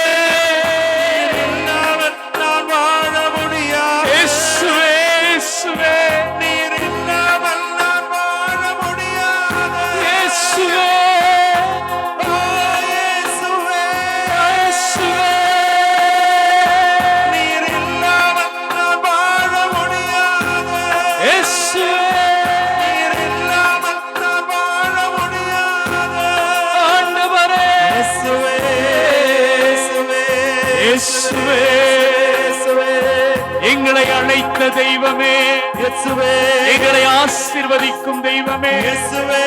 நீர் இல்லாமல் நான் வாழ முடியாது. இயேசுவே இயேசுவே நீர் இல்லாமல் நான் வாழ முடியாது. இயேசுவே ஓ இயேசுவே இயேசுவே நீர் இல்லாமல் நான் வாழ முடியாது. இயேசுவே நீர் இல்லாமல் நான் வாழ முடியாது. ஆண்டவரே இயேசுவே இயேசுவே இயேசுவே இயேசுவே எங்களை அழைத்த தெய்வமே இயேசுவே எங்களை ஆசீர்வதிக்கும் தெய்வமே இயேசுவே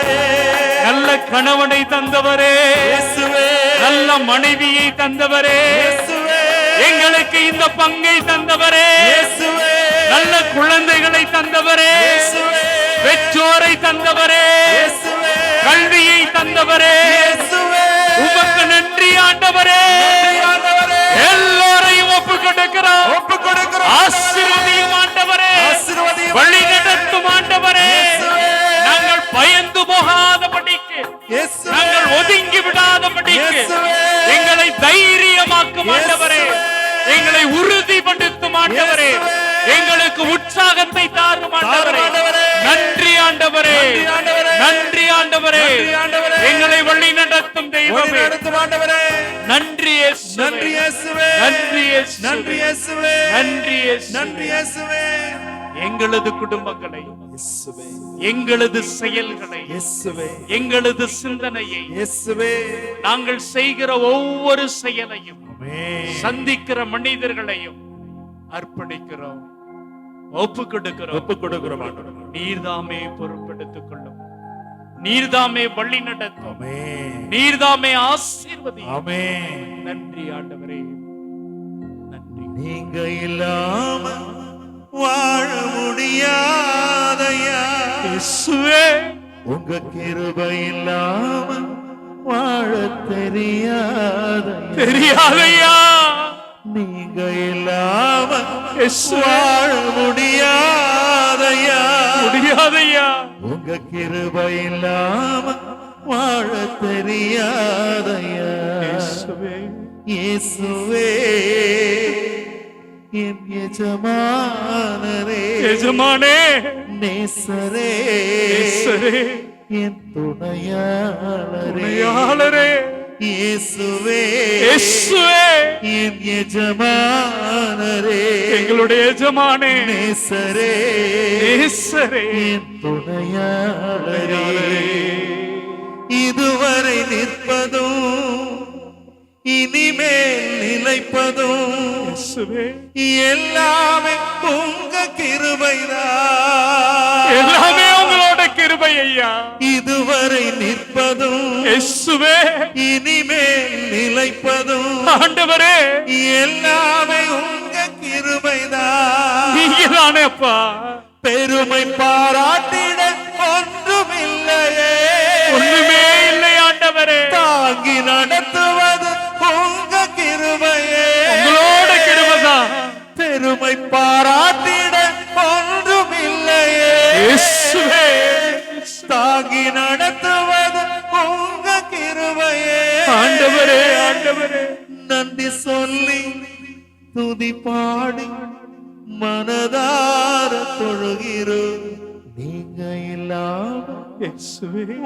நல்ல கணவனை தந்தவரே இயேசுவே நல்ல மனைவியை தந்தவரே இயேசுவே எங்களுக்கு இந்த பங்கை தந்தவரே இயேசுவே நல்ல குழந்தைகளை தந்தவரே இயேசுவே பெற்றோரை தந்தவரே இயேசுவே கல்வியை தந்தவரே இயேசுவே உமக்கு நன்றி ஆண்டவரே. எல்லாரையும் ஒப்பு கொடுக்கிறோம் ஆசீர்வதியும் ஆண்டவரே. வழி நடத்தும் ஆண்டவரே. நாங்கள் பயந்து போகாதபடிக்கு நாங்கள் ஒதுங்கி விடாதபடிக்கு எங்களை தைரியமாக்கும் ஆண்டவரே. எங்களை உறுதிப்படுத்தும் ஆண்டவரே. எங்களுக்கு உற்சாகத்தை தாரும் ஆண்டவரே. நன்றி ஆண்டவரே. நன்றி ஆண்டவரே. எங்களை வழி நடத்தும் தெய்வமே நன்றி இயேசுவே. நன்றி இயேசுவே. நன்றி இயேசுவே. நன்றி இயேசுவே. நன்றி இயேசுவே. நன்றி இயேசுவே. எங்களது குடும்பங்களை எங்களது செயல்களை எங்களது சிந்தனையை நாங்கள் செய்கிற ஒவ்வொரு செயலையும் சந்திக்கிற மனிதர்களையும் அர்ப்பணிக்கிறோம், ஒப்பு கொடுக்கிறோம். நீர்தாமே பொறுப்பெடுத்துக் கொள்ளும். நீர்தாமே வழி நடத்தும். நீர்தாமே ஆசீர்வதி. நன்றி ஆண்டவரே. நன்றி. நீங்க இல்லாம வாழ முடியாதையா இயேசுவே உங்க கிருபை இல்லாம வாழ தெரியாதையா. நீங்க இல்லாம இயேசுவே வாழ முடியாதையா உங்க கிருபை இல்லாம வாழ தெரியாதையா. இயேசுவே என் எஜமானே நேசரே என் துணையாளரே இயேசுவே என் எஜமானரே எங்களுடைய எஜமானே நேசரே என் துணையாளரே இதுவரை நிற்பதும் இனிமேல் நிலைப்பதும் எல்லாமே உங்க கிருபைதான். எல்லாமே உங்களோட கிருபை ஐயா. இதுவரை நிற்பதும் இயேசுவே இனிமேல் நிலைப்பதும் ஆண்டவரே எல்லாமே உங்க கிருபைதான். நீங்கதானே அப்பா. பெருமை பாராட்டிட ஒன்றுமில்லையே ஒண்ணுமே இல்லை ஆண்டவரே. தாங்கி நடத்துவது உங்க கிருபையே. உங்களோட கிருபைதான். பெருமை பாராட்டிட ஒன்றுமில்லையே இயேசுவே. தாங்கி நடத்துவது உங்க கிருபையே. ஆண்டவரே நன்றி சொல்லி துதி பாடி மனதார தொழுகிறோம். நீங்க இல்லாம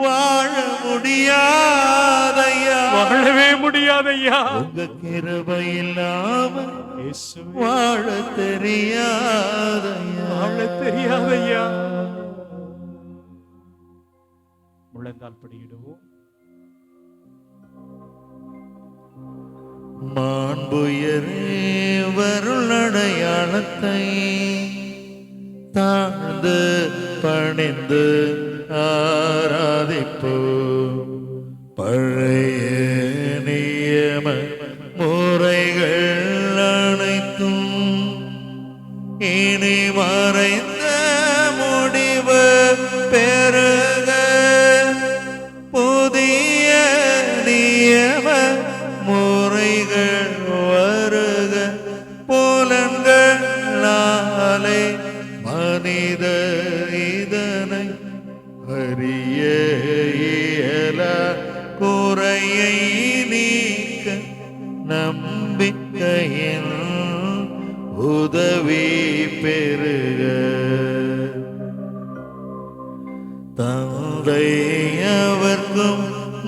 வாழ முடியாதையா. வாழவே முடியாதையா. உங்க கிருபை இல்லாம வாழ தெரியாதையா. முழந்தால் படியிடுவோம். மாண்புயரே வருளடையாளத்தை தாழ்ந்து பணிந்து ஆராதிப்போ. பழைய முறைகள் அனைத்தும் இனி மறைந்த முடிவு பெருக புதிய நியம முறைகள் வருக புலன்களாலே மனித இதனை அறிய இயல குறையை நீக்க நம்பிக்கையின் உதவி பெருக தந்தை அவர்க்கும்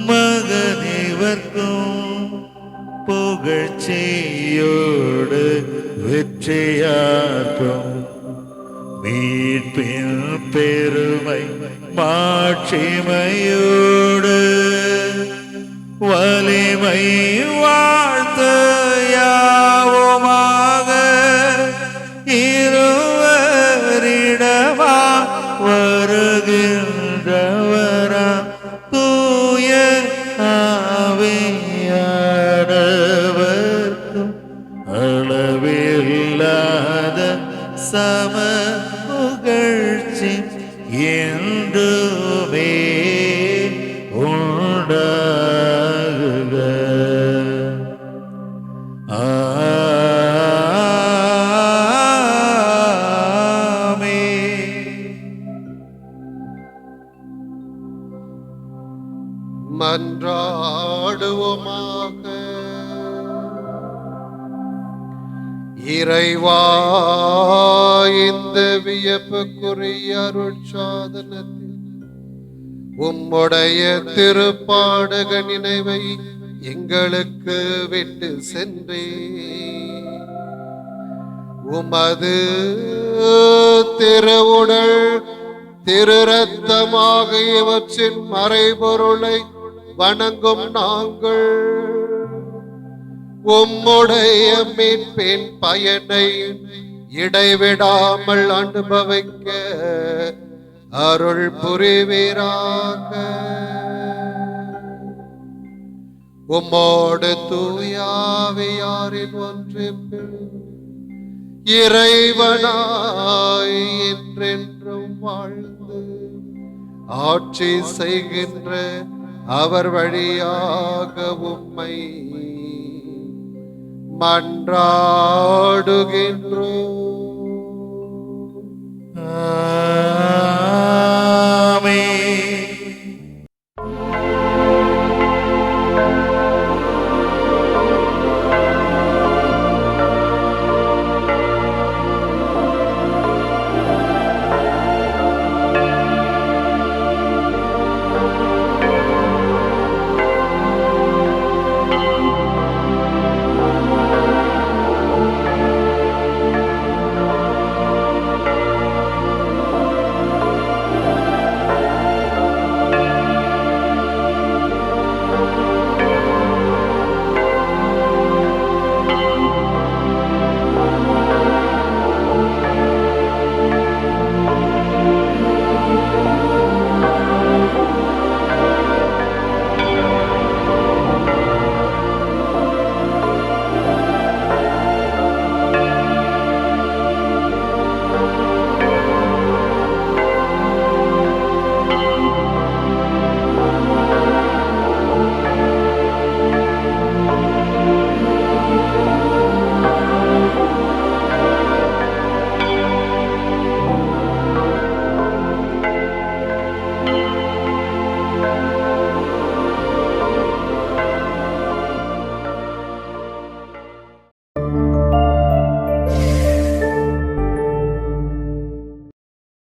மகனிவர்க்கும் புகழ்ச்சியோடு வெற்றியாற்றும் மீட்பின் பெருமை மாட்சிமையோடு வலிமை வாழ்த்து யாவுமாக இருவரிடமா வருகின்றவரா தூய ஆவியானவர்க்கும் அளவில்லாத சம புகழ்ச்சி என்றுமே உண்டாகுக. ஆமென். மன்றாடுவோமாக. இறைவா, இந்த வியப்புக்குரிய அருட்சாதனத்தில் உம்முடைய திருப்பாடுக நினைவை எங்களுக்கு விட்டு சென்றே உமது திருவுடல் திரு ரத்தமாக இவற்றின் மறைபொருளை வணங்கும் நாங்கள் உம்முடைய மீட்பின் பயனை இடைவிடாமல் அனுபவிக்க அருள் புரிவீராக. உம்மோடு தூயாவியாரின் ஒன்றிப்பில் இறைவனாய் என்றென்றும் வாழ்ந்து ஆட்சி செய்கின்ற அவர் வழியாக உம்மை மன்றாடுகின்றோம்.